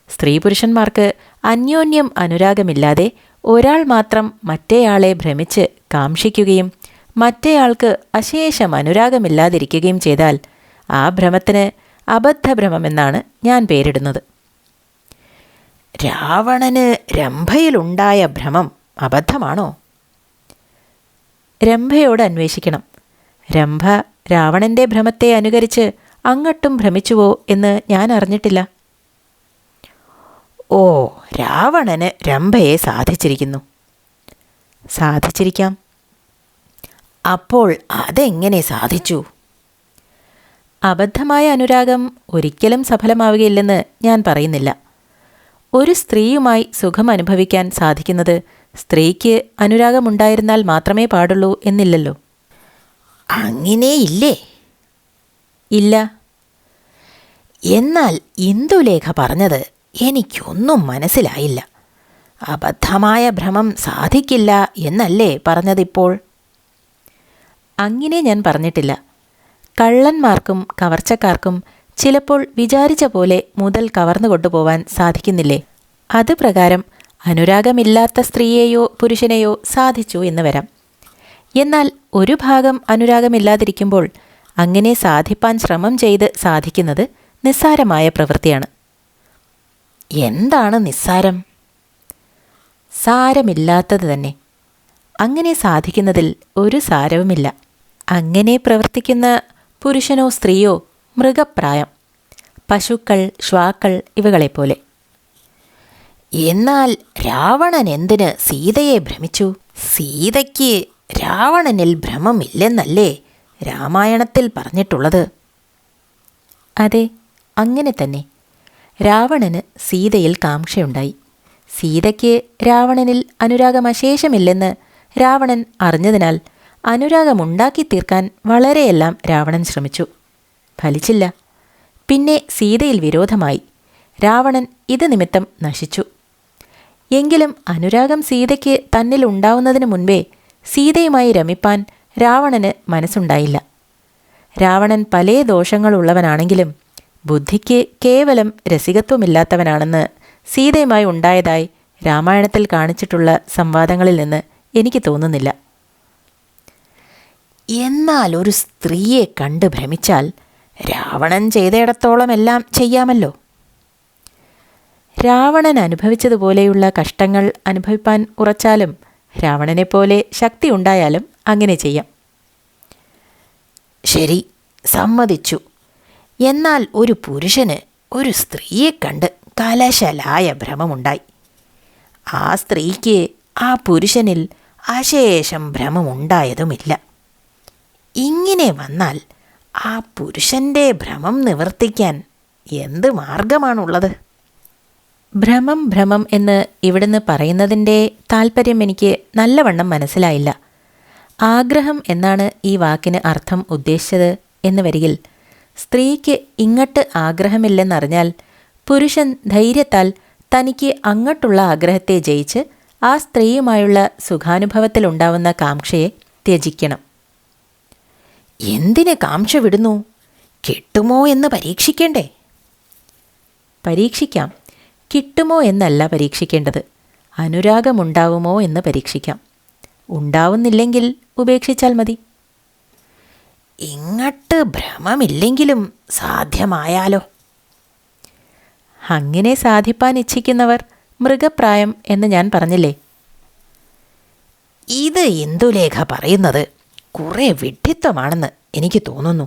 സ്ത്രീ പുരുഷന്മാർക്ക് അന്യോന്യം അനുരാഗമില്ലാതെ ഒരാൾ മാത്രം മറ്റേയാളെ ഭ്രമിച്ച് കാംക്ഷിക്കുകയും മറ്റേയാൾക്ക് അശേഷം അനുരാഗമില്ലാതിരിക്കുകയും ചെയ്താൽ ആ ഭ്രമത്തിന് അബദ്ധഭ്രമമെന്നാണ് ഞാൻ പേരിടുന്നത്. രാവണന് രംഭയിലുണ്ടായ ഭ്രമം അബദ്ധമാണോ? രംഭയോട് അന്വേഷിക്കണം. രംഭ രാവണൻ്റെ ഭ്രമത്തെ അനുകരിച്ച് അങ്ങട്ടും ഭ്രമിച്ചുവോ എന്ന് ഞാൻ അറിഞ്ഞിട്ടില്ല. ഓ, രാവണന് രംഭയെ സാധിച്ചിരിക്കുന്നു. സാധിച്ചിരിക്കാം. അപ്പോൾ അതെങ്ങനെ സാധിച്ചു? അബദ്ധമായ അനുരാഗം ഒരിക്കലും സഫലമാവുകയില്ലെന്ന് ഞാൻ പറയുന്നില്ല. ഒരു സ്ത്രീയുമായി സുഖം അനുഭവിക്കാൻ സാധിക്കുന്നത് സ്ത്രീക്ക് അനുരാഗമുണ്ടായിരുന്നാൽ മാത്രമേ പാടുള്ളൂ എന്നില്ലല്ലോ. അങ്ങനെയില്ലേ? ഇല്ല. എന്നാൽ ഇന്ദുലേഖ പറഞ്ഞത് എനിക്കൊന്നും മനസ്സിലായില്ല. അബദ്ധമായ ഭ്രമം സാധിക്കില്ല എന്നല്ലേ പറഞ്ഞതിപ്പോൾ? അങ്ങനെ ഞാൻ പറഞ്ഞിട്ടില്ല. കള്ളന്മാർക്കും കവർച്ചക്കാർക്കും ചിലപ്പോൾ വിചാരിച്ച പോലെ മുതൽ കവർന്നു കൊണ്ടുപോവാൻ സാധിക്കുന്നില്ലേ? അത് പ്രകാരം അനുരാഗമില്ലാത്ത സ്ത്രീയെയോ പുരുഷനെയോ സാധിച്ചു എന്ന് വരാം. എന്നാൽ ഒരു ഭാഗം അനുരാഗമില്ലാതിരിക്കുമ്പോൾ അങ്ങനെ സാധിപ്പാൻ ശ്രമം ചെയ്ത് സാധിക്കുന്നത് നിസ്സാരമായ പ്രവൃത്തിയാണ്. എന്താണ് നിസ്സാരം? സാരമില്ലാത്തത് തന്നെ. അങ്ങനെ സാധിക്കുന്നതിൽ ഒരു സാരവുമില്ല. അങ്ങനെ പ്രവർത്തിക്കുന്ന പുരുഷനോ സ്ത്രീയോ മൃഗപ്രായം, പശുക്കൾ, ശ്വാക്കൾ ഇവകളെപ്പോലെ. എന്നാൽ രാവണൻ എന്തിന് സീതയെ ഭ്രമിച്ചു? സീതയ്ക്ക് രാവണനിൽ ഭ്രമമില്ലെന്നല്ലേ രാമായണത്തിൽ പറഞ്ഞിട്ടുള്ളത്? അതെ, അങ്ങനെ തന്നെ. രാവണന് സീതയിൽ കാംക്ഷയുണ്ടായി. സീതയ്ക്ക് രാവണനിൽ അനുരാഗമശേഷമില്ലെന്ന് രാവണൻ അറിഞ്ഞതിനാൽ അനുരാഗമുണ്ടാക്കി തീർക്കാൻ വളരെയെല്ലാം രാവണൻ ശ്രമിച്ചു. ഫലിച്ചില്ല. പിന്നെ സീതയിൽ വിരോധമായി. രാവണൻ ഇത് നിമിത്തം നശിച്ചു. എങ്കിലും അനുരാഗം സീതയ്ക്ക് തന്നിൽ ഉണ്ടാവുന്നതിന് മുൻപേ സീതയുമായി രമിപ്പാൻ രാവണന് മനസ്സുണ്ടായില്ല. രാവണൻ പല ദോഷങ്ങളുള്ളവനാണെങ്കിലും ബുദ്ധിക്ക് കേവലം രസികത്വമില്ലാത്തവനാണെന്ന് സീതയുമായി ഉണ്ടായതായി രാമായണത്തിൽ കാണിച്ചിട്ടുള്ള സംവാദങ്ങളിൽ നിന്ന് എനിക്ക് തോന്നുന്നില്ല. എന്നാൽ ഒരു സ്ത്രീയെ കണ്ട് ഭ്രമിച്ചാൽ രാവണൻ ചെയ്തയിടത്തോളം എല്ലാം ചെയ്യാമല്ലോ. രാവണൻ അനുഭവിച്ചതുപോലെയുള്ള കഷ്ടങ്ങൾ അനുഭവിപ്പാൻ ഉറച്ചാലും രാവണനെപ്പോലെ ശക്തി ഉണ്ടായാലും അങ്ങനെ ചെയ്യാം. ശരി, സമ്മതിച്ചു. എന്നാൽ ഒരു പുരുഷന് ഒരു സ്ത്രീയെ കണ്ട് കലശലായ ഭ്രമമുണ്ടായി. ആ സ്ത്രീക്ക് ആ പുരുഷനിൽ അശേഷം ഭ്രമമുണ്ടായതുമില്ല. ഇങ്ങനെ വന്നാൽ ആ പുരുഷൻ്റെ ഭ്രമം നിവർത്തിക്കാൻ എന്ത് മാർഗമാണുള്ളത്? ഭ്രമം എന്ന് ഇവിടുന്ന് പറയുന്നതിൻ്റെ താല്പര്യം എനിക്ക് നല്ലവണ്ണം മനസ്സിലായില്ല. ആഗ്രഹം എന്നാണ് ഈ വാക്കിന് അർത്ഥം ഉദ്ദേശിച്ചത് എന്ന് വരികിൽ, സ്ത്രീക്ക് ഇങ്ങോട്ട് ആഗ്രഹമില്ലെന്നറിഞ്ഞാൽ പുരുഷൻ ധൈര്യത്താൽ തനിക്ക് അങ്ങോട്ടുള്ള ആഗ്രഹത്തെ ജയിച്ച് ആ സ്ത്രീയുമായുള്ള സുഖാനുഭവത്തിലുണ്ടാവുന്ന കാംക്ഷയെ ത്യജിക്കണം. എന്തിന് കാംക്ഷ വിടുന്നു? കിട്ടുമോ എന്ന് പരീക്ഷിക്കണ്ടേ? പരീക്ഷിക്കാം. കിട്ടുമോ എന്നല്ല പരീക്ഷിക്കേണ്ടത്, അനുരാഗമുണ്ടാവുമോ എന്ന് പരീക്ഷിക്കാം. ഉണ്ടാവുന്നില്ലെങ്കിൽ ഉപേക്ഷിച്ചാൽ മതി. ഇങ്ങട്ട് ഭ്രമമില്ലെങ്കിലും സാധ്യമായാലോ? അങ്ങനെ സാധിപ്പാൻ ഇച്ഛിക്കുന്നവർ മൃഗപ്രായം എന്ന് ഞാൻ പറഞ്ഞില്ലേ? ഇത് ഇന്ദുലേഖ പറയുന്നത് കുറേ വിഡ്ഢിത്വമാണെന്ന് എനിക്ക് തോന്നുന്നു.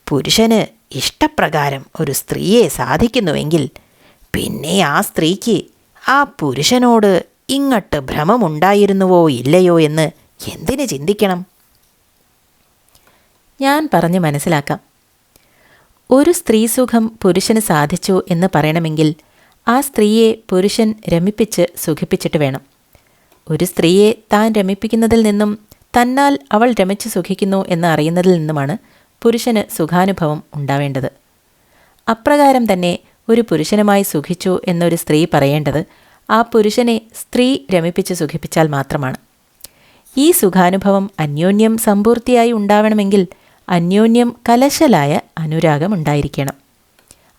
പുരുഷന് ഇഷ്ടപ്രകാരം ഒരു സ്ത്രീയെ സാധിക്കുന്നുവെങ്കിൽ പിന്നെ ആ സ്ത്രീക്ക് ആ പുരുഷനോട് ഇങ്ങട്ട് ഭ്രമമുണ്ടായിരുന്നുവോ ഇല്ലയോ എന്ന് എന്തിന് ചിന്തിക്കണം? ഞാൻ പറഞ്ഞ് മനസ്സിലാക്കാം. ഒരു സ്ത്രീസുഖം പുരുഷന് സാധിച്ചു എന്ന് പറയണമെങ്കിൽ ആ സ്ത്രീയെ പുരുഷൻ രമിപ്പിച്ച് സുഖിപ്പിച്ചിട്ട് വേണം. ഒരു സ്ത്രീയെ താൻ രമിപ്പിക്കുന്നതിൽ നിന്നും തന്നാൽ അവൾ രമിച്ച് സുഖിക്കുന്നു എന്ന് അറിയുന്നതിൽ നിന്നുമാണ് പുരുഷന് സുഖാനുഭവം ഉണ്ടാവേണ്ടത്. അപ്രകാരം തന്നെ ഒരു പുരുഷനുമായി സുഖിച്ചു എന്നൊരു സ്ത്രീ പറയേണ്ടത് ആ പുരുഷനെ സ്ത്രീ രമിപ്പിച്ച് സുഖിപ്പിച്ചാൽ മാത്രമാണ്. ഈ സുഖാനുഭവം അന്യോന്യം സമ്പൂർത്തിയായി ഉണ്ടാവണമെങ്കിൽ അന്യോന്യം കലശലായ അനുരാഗം ഉണ്ടായിരിക്കണം.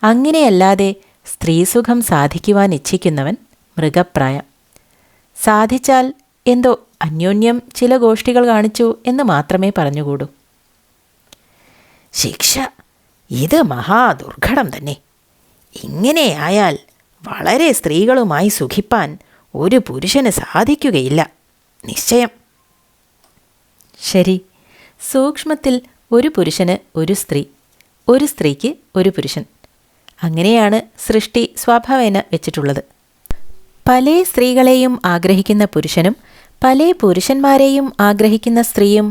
അങ്ങനെയല്ലാതെ സ്ത്രീസുഖം സാധിക്കുവാൻ ഇച്ഛിക്കുന്നവൻ മൃഗപ്രായം. സാധിച്ചാൽ എന്തോ അന്യോന്യം ചില ഗോഷ്ഠികൾ കാണിച്ചു എന്ന് മാത്രമേ പറഞ്ഞുകൂടൂ. ശിക്ഷ, ഇത് മഹാദുർഘടം തന്നെ. ഇങ്ങനെയായാൽ വളരെ സ്ത്രീകളുമായി സുഖിപ്പാൻ ഒരു പുരുഷന് സാധിക്കുകയില്ല, നിശ്ചയം. ശരി, സൂക്ഷ്മത്തിൽ ഒരു പുരുഷന് ഒരു സ്ത്രീ, ഒരു സ്ത്രീക്ക് ഒരു പുരുഷൻ. അങ്ങനെയാണ് സൃഷ്ടി സ്വഭാവേന വെച്ചിട്ടുള്ളത്. പല സ്ത്രീകളെയും ആഗ്രഹിക്കുന്ന പുരുഷനും പല പുരുഷന്മാരെയും ആഗ്രഹിക്കുന്ന സ്ത്രീയും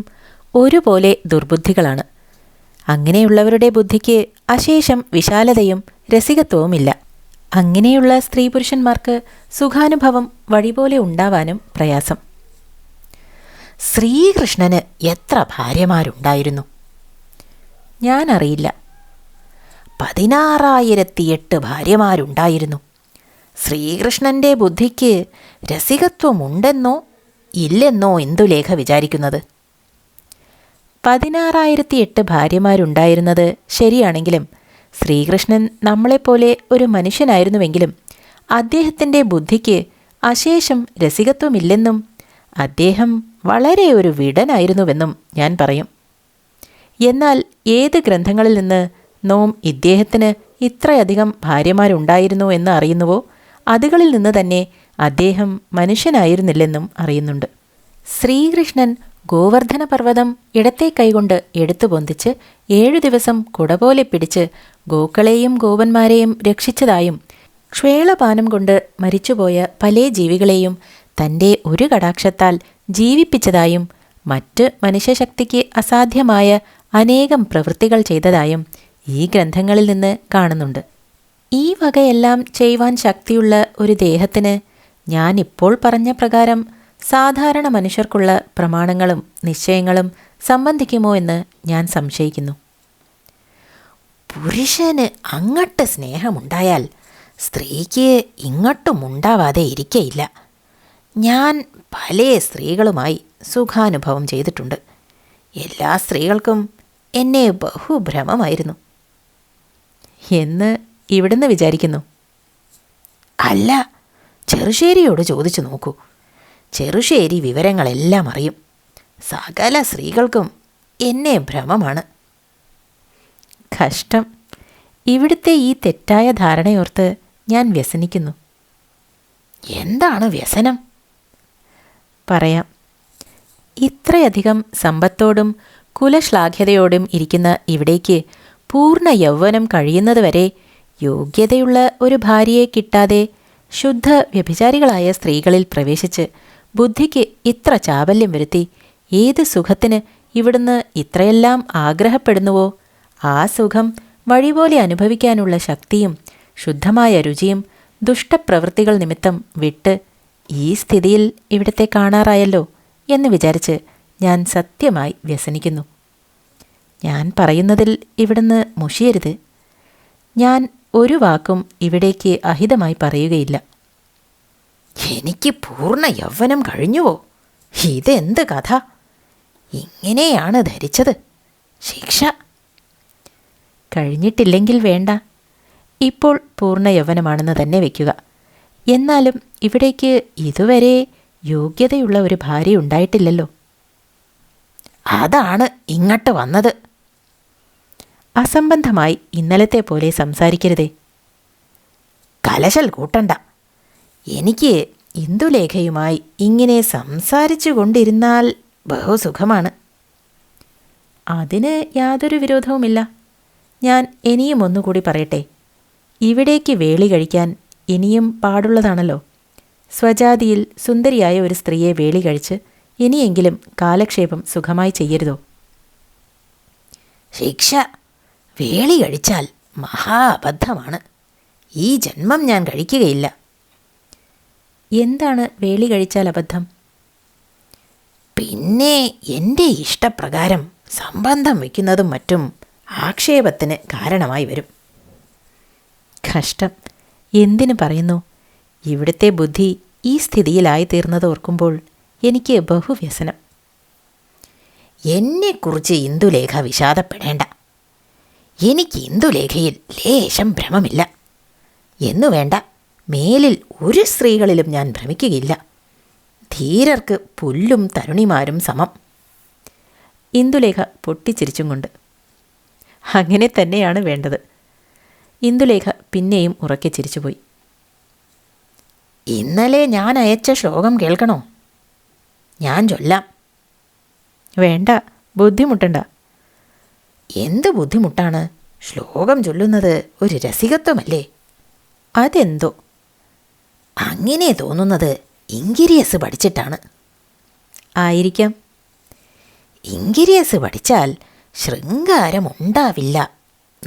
ഒരുപോലെ ദുർബുദ്ധികളാണ്. അങ്ങനെയുള്ളവരുടെ ബുദ്ധിക്ക് അശേഷം വിശാലതയും രസികത്വവുമില്ല. അങ്ങനെയുള്ള സ്ത്രീ പുരുഷന്മാർക്ക് സുഖാനുഭവം വഴിപോലെ ഉണ്ടാവാനും പ്രയാസം. ശ്രീകൃഷ്ണന് എത്ര ഭാര്യമാരുണ്ടായിരുന്നു? ഞാനറിയില്ല. 16,008 ഭാര്യമാരുണ്ടായിരുന്നു. ശ്രീകൃഷ്ണൻ്റെ ബുദ്ധിക്ക് രസികത്വമുണ്ടെന്നോ ഇല്ലെന്നോ ഇന്ദുലേഖ വിചാരിക്കുന്നത്? 16,008 ഭാര്യമാരുണ്ടായിരുന്നത് ശരിയാണെങ്കിലും ശ്രീകൃഷ്ണൻ നമ്മളെപ്പോലെ ഒരു മനുഷ്യനായിരുന്നുവെങ്കിലും അദ്ദേഹത്തിൻ്റെ ബുദ്ധിക്ക് അശേഷം രസികത്വമില്ലെന്നും അദ്ദേഹം വളരെ ഒരു വിടനായിരുന്നുവെന്നും ഞാൻ പറയും. എന്നാൽ ഏത് ഗ്രന്ഥങ്ങളിൽ നിന്ന് നോം ഇദ്ദേഹത്തിന് ഇത്രയധികം ഭാര്യമാരുണ്ടായിരുന്നു എന്ന് അറിയുന്നുവോ അതുകളിൽ നിന്ന് തന്നെ അദ്ദേഹം മനുഷ്യനായിരുന്നില്ലെന്നും അറിയുന്നുണ്ട്. ശ്രീകൃഷ്ണൻ ഗോവർദ്ധന പർവ്വതം ഇടത്തെ കൈകൊണ്ട് എടുത്തു പൊന്തിച്ച് 7 ദിവസം കുടപോലെ പിടിച്ച് ഗോക്കളെയും ഗോപന്മാരെയും രക്ഷിച്ചതായും ക്ഷേളപാനം കൊണ്ട് മരിച്ചുപോയ പല ജീവികളെയും തൻ്റെ ഒരു കടാക്ഷത്താൽ ജീവിപ്പിച്ചതായും മറ്റ് മനുഷ്യശക്തിക്ക് അസാധ്യമായ അനേകം പ്രവൃത്തികൾ ചെയ്തതായും ഈ ഗ്രന്ഥങ്ങളിൽ നിന്ന് കാണുന്നുണ്ട്. ഈ വകയെല്ലാം ചെയ്യുവാൻ ശക്തിയുള്ള ഒരു ദേഹത്തിന് ഞാൻ ഇപ്പോൾ പറഞ്ഞ പ്രകാരം സാധാരണ മനുഷ്യർക്കുള്ള പ്രമാണങ്ങളും നിശ്ചയങ്ങളും സംബന്ധിക്കുമോ എന്ന് ഞാൻ സംശയിക്കുന്നു. പുരുഷന് അങ്ങട്ട് സ്നേഹമുണ്ടായാൽ സ്ത്രീക്ക് ഇങ്ങോട്ടും ഉണ്ടാവാതെ ഇരിക്കയില്ല. ഞാൻ പല സ്ത്രീകളുമായി സുഖാനുഭവം ചെയ്തിട്ടുണ്ട്. എല്ലാ സ്ത്രീകൾക്കും എന്നെ ബഹുഭ്രമമായിരുന്നു എന്ന് ഇവിടുന്ന് വിചാരിക്കുന്നു. അല്ല, ചെറുശ്ശേരിയോട് ചോദിച്ചു നോക്കൂ. ചെറുശ്ശേരി വിവരങ്ങളെല്ലാം അറിയും. സകല സ്ത്രീകൾക്കും എന്നെ ഭ്രമമാണ്. കഷ്ടം. ഇവിടുത്തെ ഈ തെറ്റായ ധാരണയോർത്ത് ഞാൻ വ്യസനിക്കുന്നു. എന്താണ് വ്യസനം? പറയാം. ഇത്രയധികം സമ്പത്തോടും കുലശ്ലാഘ്യതയോടും ഇരിക്കുന്ന ഇവിടേക്ക് പൂർണ്ണ യൗവനം കഴിയുന്നതുവരെ യോഗ്യതയുള്ള ഒരു ഭാര്യയെ കിട്ടാതെ ശുദ്ധ വ്യഭിചാരികളായ സ്ത്രീകളിൽ പ്രവേശിച്ച് ബുദ്ധിക്ക് ഇത്ര ചാബല്യം വരുത്തി ഏത് സുഖത്തിന് ഇവിടുന്ന് ഇത്രയെല്ലാം ആഗ്രഹപ്പെടുന്നുവോ ആ സുഖം വഴിപോലെ അനുഭവിക്കാനുള്ള ശക്തിയും ശുദ്ധമായ രുചിയും ദുഷ്ടപ്രവൃത്തികൾ നിമിത്തം വിട്ട് ഈ സ്ഥിതിയിൽ ഇവിടത്തെ കാണാറായല്ലോ എന്ന് വിചാരിച്ച് ഞാൻ സത്യമായി വ്യസനിക്കുന്നു. ഞാൻ പറയുന്നതിൽ ഇവിടുന്ന് മുഷിയരുത്. ഞാൻ ഒരു വാക്കും ഇവിടേക്ക് അഹിതമായി പറയുകയില്ല. എനിക്ക് പൂർണ്ണ യൗവനം കഴിഞ്ഞുവോ? ഇതെന്ത് കഥ? ഇങ്ങനെയാണ് ധരിച്ചത്. ശിക്ഷ കഴിഞ്ഞിട്ടില്ലെങ്കിൽ വേണ്ട. ഇപ്പോൾ പൂർണ്ണ യൗവനമാണെന്ന് തന്നെ വയ്ക്കുക. എന്നാലും ഇവിടേക്ക് ഇതുവരെ യോഗ്യതയുള്ള ഒരു ഭാര്യ ഉണ്ടായിട്ടില്ലല്ലോ. അതാണ് ഇങ്ങോട്ട് വന്നത്. അസംബന്ധമായി ഇന്നലത്തെ പോലെ സംസാരിക്കരുതേ. കലശൽ കൂട്ടണ്ട. എനിക്ക് ഇന്ദുലേഖയുമായി ഇങ്ങനെ സംസാരിച്ചു കൊണ്ടിരുന്നാൽ ബഹുസുഖമാണ്. അതിന് യാതൊരു വിരോധവുമില്ല. ഞാൻ ഇനിയും ഒന്നുകൂടി പറയട്ടെ. ഇവിടേക്ക് വേളി കഴിക്കാൻ ഇനിയും പാടുള്ളതാണല്ലോ. സ്വജാതിയിൽ സുന്ദരിയായ ഒരു സ്ത്രീയെ വേളി കഴിച്ച് ഇനിയെങ്കിലും കാലക്ഷേപം സുഖമായി ചെയ്യരുതോ? ശിക്ഷ വേളി കഴിച്ചാൽ മഹാ അബദ്ധമാണ്. ഈ ജന്മം ഞാൻ കഴിക്കുകയില്ല. എന്താണ് വേളി കഴിച്ചാൽ അബദ്ധം? പിന്നെ എൻ്റെ ഇഷ്ടപ്രകാരം സംബന്ധം വയ്ക്കുന്നതും മറ്റും ആക്ഷേപത്തിന് കാരണമായി വരും. കഷ്ടം. എന്തിനു പറയുന്നു? ഇവിടുത്തെ ബുദ്ധി ഈ സ്ഥിതിയിലായിത്തീർന്നത് ഓർക്കുമ്പോൾ എനിക്ക് ബഹുവ്യസനം. എന്നെക്കുറിച്ച് ഇന്ദുലേഖ വിഷാദപ്പെടേണ്ട. എനിക്ക് ഇന്ദുലേഖയിൽ ലേശം ഭ്രമമില്ല. എന്നു വേണ്ട, മേലിൽ ഒരു സ്ത്രീകളിലും ഞാൻ ഭ്രമിക്കുകയില്ല. ധീരർക്ക് പുല്ലും തരുണിമാരും സമം. ഇന്ദുലേഖ പൊട്ടിച്ചിരിച്ചും കൊണ്ട്. അങ്ങനെ തന്നെയാണ് വേണ്ടത്. ഇന്ദുലേഖ പിന്നെയും ഉറക്കെ ചിരിച്ചുപോയി. ഇന്നലെ ഞാൻ അയച്ച ശ്ലോകം കേൾക്കണോ? ഞാൻ ചൊല്ലാം. വേണ്ട, ബുദ്ധിമുട്ടണ്ട. എന്ത് ബുദ്ധിമുട്ടാണ്? ശ്ലോകം ചൊല്ലുന്നത് ഒരു രസികത്വമല്ലേ? അതെന്തോ അങ്ങനെ തോന്നുന്നത് ഇംഗിരിയസ് പഠിച്ചിട്ടാണ്. ആയിരിക്കാം. ഇംഗിരിയസ് പഠിച്ചാൽ ശൃംഗാരമുണ്ടാവില്ല,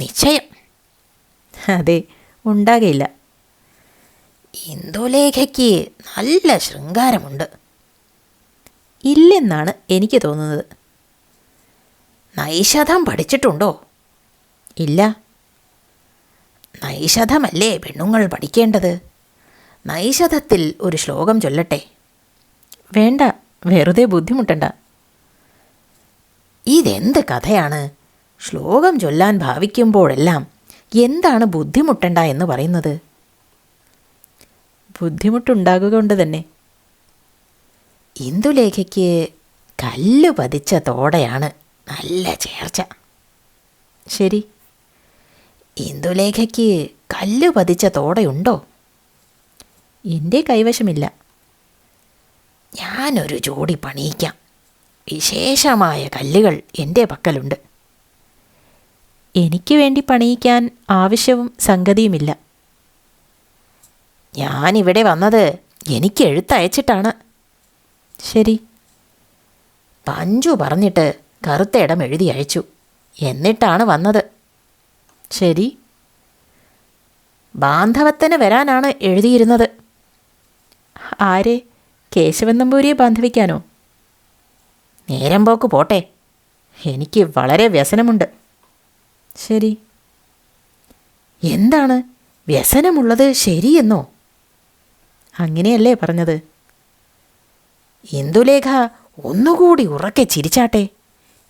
നിശ്ചയം. അതെ, ഉണ്ടാകയില്ല. ഇന്ദുലേഖയ്ക്ക് നല്ല ശൃംഗാരമുണ്ട്. ഇല്ലെന്നാണ് എനിക്ക് തോന്നുന്നത്. നൈഷധം പഠിച്ചിട്ടുണ്ടോ? ഇല്ല. നൈഷധമല്ലേ പെണ്ണുങ്ങൾ പഠിക്കേണ്ടത്? നൈഷധത്തിൽ ഒരു ശ്ലോകം ചൊല്ലട്ടെ. വേണ്ട, വെറുതെ ബുദ്ധിമുട്ടണ്ട. ഇതെന്ത് കഥയാണ്? ശ്ലോകം ചൊല്ലാൻ ഭാവിക്കുമ്പോഴെല്ലാം എന്താണ് ബുദ്ധിമുട്ടണ്ട എന്ന് പറയുന്നത്? ബുദ്ധിമുട്ടുണ്ടാകുക കൊണ്ട് തന്നെ. ഇന്ദുലേഖയ്ക്ക് കല്ല് പതിച്ച തോടയാണ് നല്ല ചേർച്ച. ശരി. ഇന്ദുലേഖയ്ക്ക് കല്ല് പതിച്ച തോടയുണ്ടോ? എൻ്റെ കൈവശമില്ല. ഞാനൊരു ജോഡി പണിയിക്കാം. വിശേഷമായ കല്ലുകൾ എൻ്റെ പക്കലുണ്ട്. എനിക്ക് വേണ്ടി പണിയിക്കാൻ ആവശ്യവും സംഗതിയുമില്ല. ഞാനിവിടെ വന്നത് എനിക്ക് എഴുത്തയച്ചിട്ടാണ്. ശരി. പഞ്ചു പറഞ്ഞിട്ട് കറുത്ത ഇടം എഴുതി അയച്ചു. എന്നിട്ടാണ് വന്നത്. ശരി. ബാന്ധവത്തിന് വരാനാണ് എഴുതിയിരുന്നത്. ആരെ? കേശവൻ നമ്പൂരിയെ ബാന്ധവിക്കാനോ? നേരം പോക്ക് പോട്ടെ, എനിക്ക് വളരെ വ്യസനമുണ്ട്. ശരി. എന്താണ് വ്യസനമുള്ളത് ശരിയെന്നോ? അങ്ങനെയല്ലേ പറഞ്ഞത്? ഇന്ദുലേഖ ഒന്നുകൂടി ഉറക്കെ ചിരിച്ചാട്ടെ.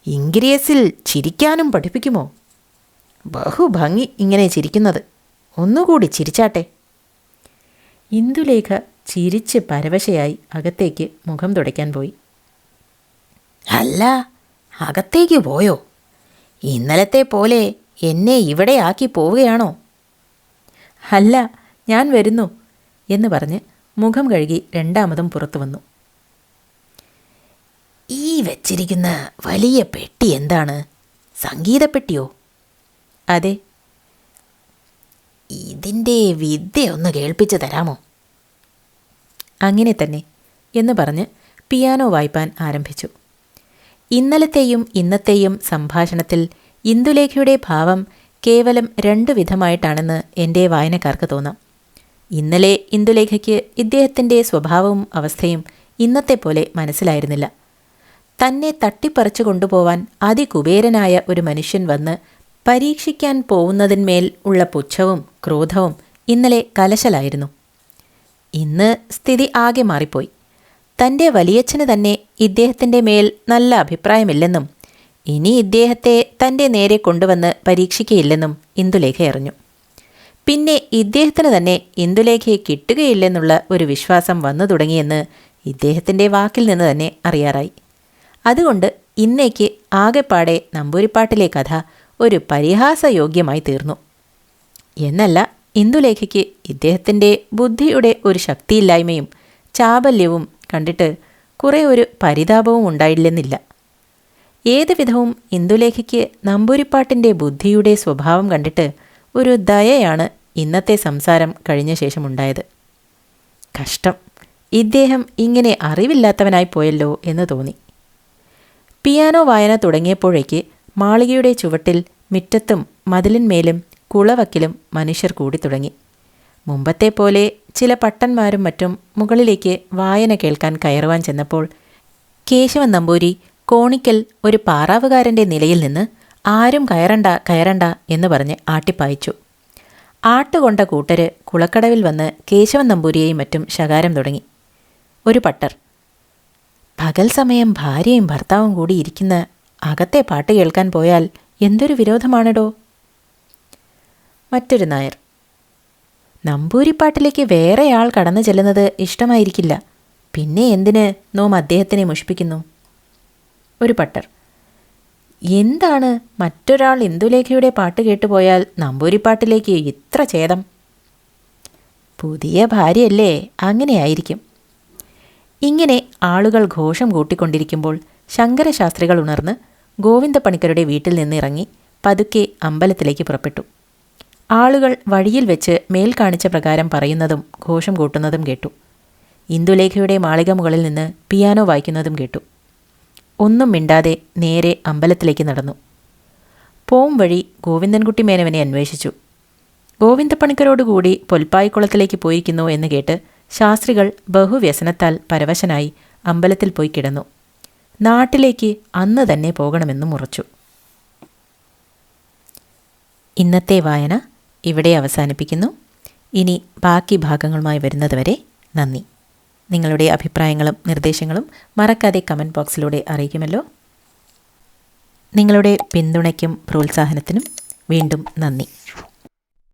ഇംഗ്രീസിൽ ചിരിക്കാനും പഠിപ്പിക്കുമോ? ബഹുഭംഗി ഇങ്ങനെ ചിരിക്കുന്നത്. ഒന്നുകൂടി ചിരിച്ചാട്ടെ. ഇന്ദുലേഖ ചിരിച്ച് പരവശയായി അകത്തേക്ക് മുഖം തുടയ്ക്കാൻ പോയി. അല്ല, അകത്തേക്ക് പോയോ? ഇന്നലത്തെ പോലെ എന്നെ ഇവിടെ ആക്കി പോവുകയാണോ? അല്ല, ഞാൻ വരുന്നു എന്ന് പറഞ്ഞ് മുഖം കഴുകി രണ്ടാമതും പുറത്തു വന്നു. ഈ വെച്ചിരിക്കുന്ന വലിയ പെട്ടി എന്താണ്? സംഗീതപ്പെട്ടിയോ? അതെ. ഇതിൻ്റെ വിദ്യ ഒന്ന് കേൾപ്പിച്ചു തരാമോ? അങ്ങനെ തന്നെ എന്ന് പറഞ്ഞ് പിയാനോ വായിപ്പാൻ ആരംഭിച്ചു. ഇന്നലത്തെയും ഇന്നത്തെയും സംഭാഷണത്തിൽ ഇന്ദുലേഖയുടെ ഭാവം കേവലം 2 വിധമായിട്ടാണെന്ന് എൻ്റെ വായനക്കാർക്ക് തോന്നാം. ഇന്നലെ ഇന്ദുലേഖയ്ക്ക് ഇദ്ദേഹത്തിൻ്റെ സ്വഭാവവും അവസ്ഥയും ഇന്നത്തെ പോലെ മനസ്സിലായിരുന്നില്ല. തന്നെ തട്ടിപ്പറിച്ചു കൊണ്ടുപോവാൻ അതികുബേരനായ ഒരു മനുഷ്യൻ വന്ന് പരീക്ഷിക്കാൻ പോകുന്നതിന്മേൽ ഉള്ള പുച്ഛവും ക്രോധവും ഇന്നലെ കലശലായിരുന്നു. ഇന്ന് സ്ഥിതി ആകെ മാറിപ്പോയി. തൻ്റെ വലിയച്ഛന് തന്നെ ഇദ്ദേഹത്തിൻ്റെ മേൽ നല്ല അഭിപ്രായമില്ലെന്നും ഇനി ഇദ്ദേഹത്തെ തൻ്റെ നേരെ കൊണ്ടുവന്ന് പരീക്ഷിക്കയില്ലെന്നും ഇന്ദുലേഖ അറിഞ്ഞു. പിന്നെ ഇദ്ദേഹത്തിന് തന്നെ ഇന്ദുലേഖയെ കിട്ടുകയില്ലെന്നുള്ള ഒരു വിശ്വാസം വന്നു തുടങ്ങിയെന്ന് ഇദ്ദേഹത്തിൻ്റെ വാക്കിൽ നിന്ന് തന്നെ അറിയാറായി. അതുകൊണ്ട് ഇന്നേക്ക് ആകെപ്പാടെ നമ്പൂരിപ്പാട്ടിലെ കഥ ഒരു പരിഹാസയോഗ്യമായി തീർന്നു. എന്നല്ല, ഇന്ദുലേഖയ്ക്ക് ഇദ്ദേഹത്തിൻ്റെ ബുദ്ധിയുടെ ഒരു ശക്തിയില്ലായ്മയും ചാബല്യവും കണ്ടിട്ട് കുറേ ഒരു പരിതാപവും ഉണ്ടായില്ലെന്നില്ല. ഏതു വിധവും ഇന്ദുലേഖയ്ക്ക് നമ്പൂരിപ്പാട്ടിൻ്റെ ബുദ്ധിയുടെ സ്വഭാവം കണ്ടിട്ട് ഒരു ദയയാണ് ഇന്നത്തെ സംസാരം കഴിഞ്ഞ ശേഷമുണ്ടായത്. കഷ്ടം, ഇദ്ദേഹം ഇങ്ങനെ അറിവില്ലാത്തവനായി പോയല്ലോ എന്ന് തോന്നി. പിയാനോ വായന തുടങ്ങിയപ്പോഴേക്ക് മാളികയുടെ ചുവട്ടിൽ, മുറ്റത്തും മതിലിന്മേലും കുളവക്കിലും മനുഷ്യർ കൂടി തുടങ്ങി. മുമ്പത്തെ പോലെ ചില പട്ടന്മാരും മറ്റും മുകളിലേക്ക് വായന കേൾക്കാൻ കയറുവാൻ ചെന്നപ്പോൾ കേശവൻ നമ്പൂരി കോണിക്കൽ ഒരു പാറാവുകാരൻ്റെ നിലയിൽ നിന്ന് ആരും കയറണ്ട കയറണ്ട എന്ന് പറഞ്ഞ് ആട്ടിപ്പായിച്ചു. ആട്ടുകൊണ്ട കൂട്ടര് കുളക്കടവിൽ വന്ന് കേശവൻ നമ്പൂരിയെയും മറ്റും ശകാരം തുടങ്ങി. ഒരു പട്ടർ, പകൽ സമയം ഭാര്യയും ഭർത്താവും കൂടി ഇരിക്കുന്ന അകത്തെ പാട്ട് കേൾക്കാൻ പോയാൽ എന്തൊരു വിരോധമാണെടോ. മറ്റൊരു നായർ, നമ്പൂരിപ്പാട്ടിലേക്ക് വേറെ ആൾ കടന്നു ചെല്ലുന്നത് ഇഷ്ടമായിരിക്കില്ല, പിന്നെ എന്തിന് നോം അദ്ദേഹത്തിനെ മുഷിപ്പിക്കുന്നു. ഒരു പട്ടർ, എന്താണ് മറ്റൊരാൾ ഇന്ദുലേഖയുടെ പാട്ട് കേട്ടുപോയാൽ നമ്പൂരിപ്പാട്ടിലേക്ക് ഇത്ര ഛേദം? പുതിയ ഭാര്യയല്ലേ, അങ്ങനെയായിരിക്കും. ഇങ്ങനെ ആളുകൾ ഘോഷം കൂട്ടിക്കൊണ്ടിരിക്കുമ്പോൾ ശങ്കരശാസ്ത്രികൾ ഉണർന്ന് ഗോവിന്ദപ്പണിക്കരുടെ വീട്ടിൽ നിന്നിറങ്ങി പതുക്കെ അമ്പലത്തിലേക്ക് പുറപ്പെട്ടു. ആളുകൾ വഴിയിൽ വെച്ച് മേൽ കാണിച്ച പ്രകാരം പറയുന്നതും ഘോഷം കൂട്ടുന്നതും കേട്ടു. ഇന്ദുലേഖയുടെ മാളിക മുകളിൽ നിന്ന് പിയാനോ വായിക്കുന്നതും കേട്ടു. ഒന്നും മിണ്ടാതെ നേരെ അമ്പലത്തിലേക്ക് നടന്നു. പോം വഴി ഗോവിന്ദൻകുട്ടി മേനവനെ അന്വേഷിച്ചു. ഗോവിന്ദപ്പണിക്കരോടുകൂടി പൊൽപ്പായിക്കുളത്തിലേക്ക് പോയിരിക്കുന്നു എന്ന് കേട്ട് ശാസ്ത്രികൾ ബഹുവ്യസനത്താൽ പരവശനായി അമ്പലത്തിൽ പോയി കിടന്നു. നാട്ടിലേക്ക് അന്ന് തന്നെ പോകണമെന്നും ഉറച്ചു. ഇന്നത്തെ വായന ഇവിടെ അവസാനിപ്പിക്കുന്നു. ഇനി ബാക്കി ഭാഗങ്ങളുമായി വരുന്നതുവരെ നന്ദി. നിങ്ങളുടെ അഭിപ്രായങ്ങളും നിർദ്ദേശങ്ങളും മറക്കാതെ കമൻറ്റ് ബോക്സിലൂടെ അറിയിക്കുമല്ലോ. നിങ്ങളുടെ പിന്തുണയ്ക്കും പ്രോത്സാഹനത്തിനും വീണ്ടും നന്ദി.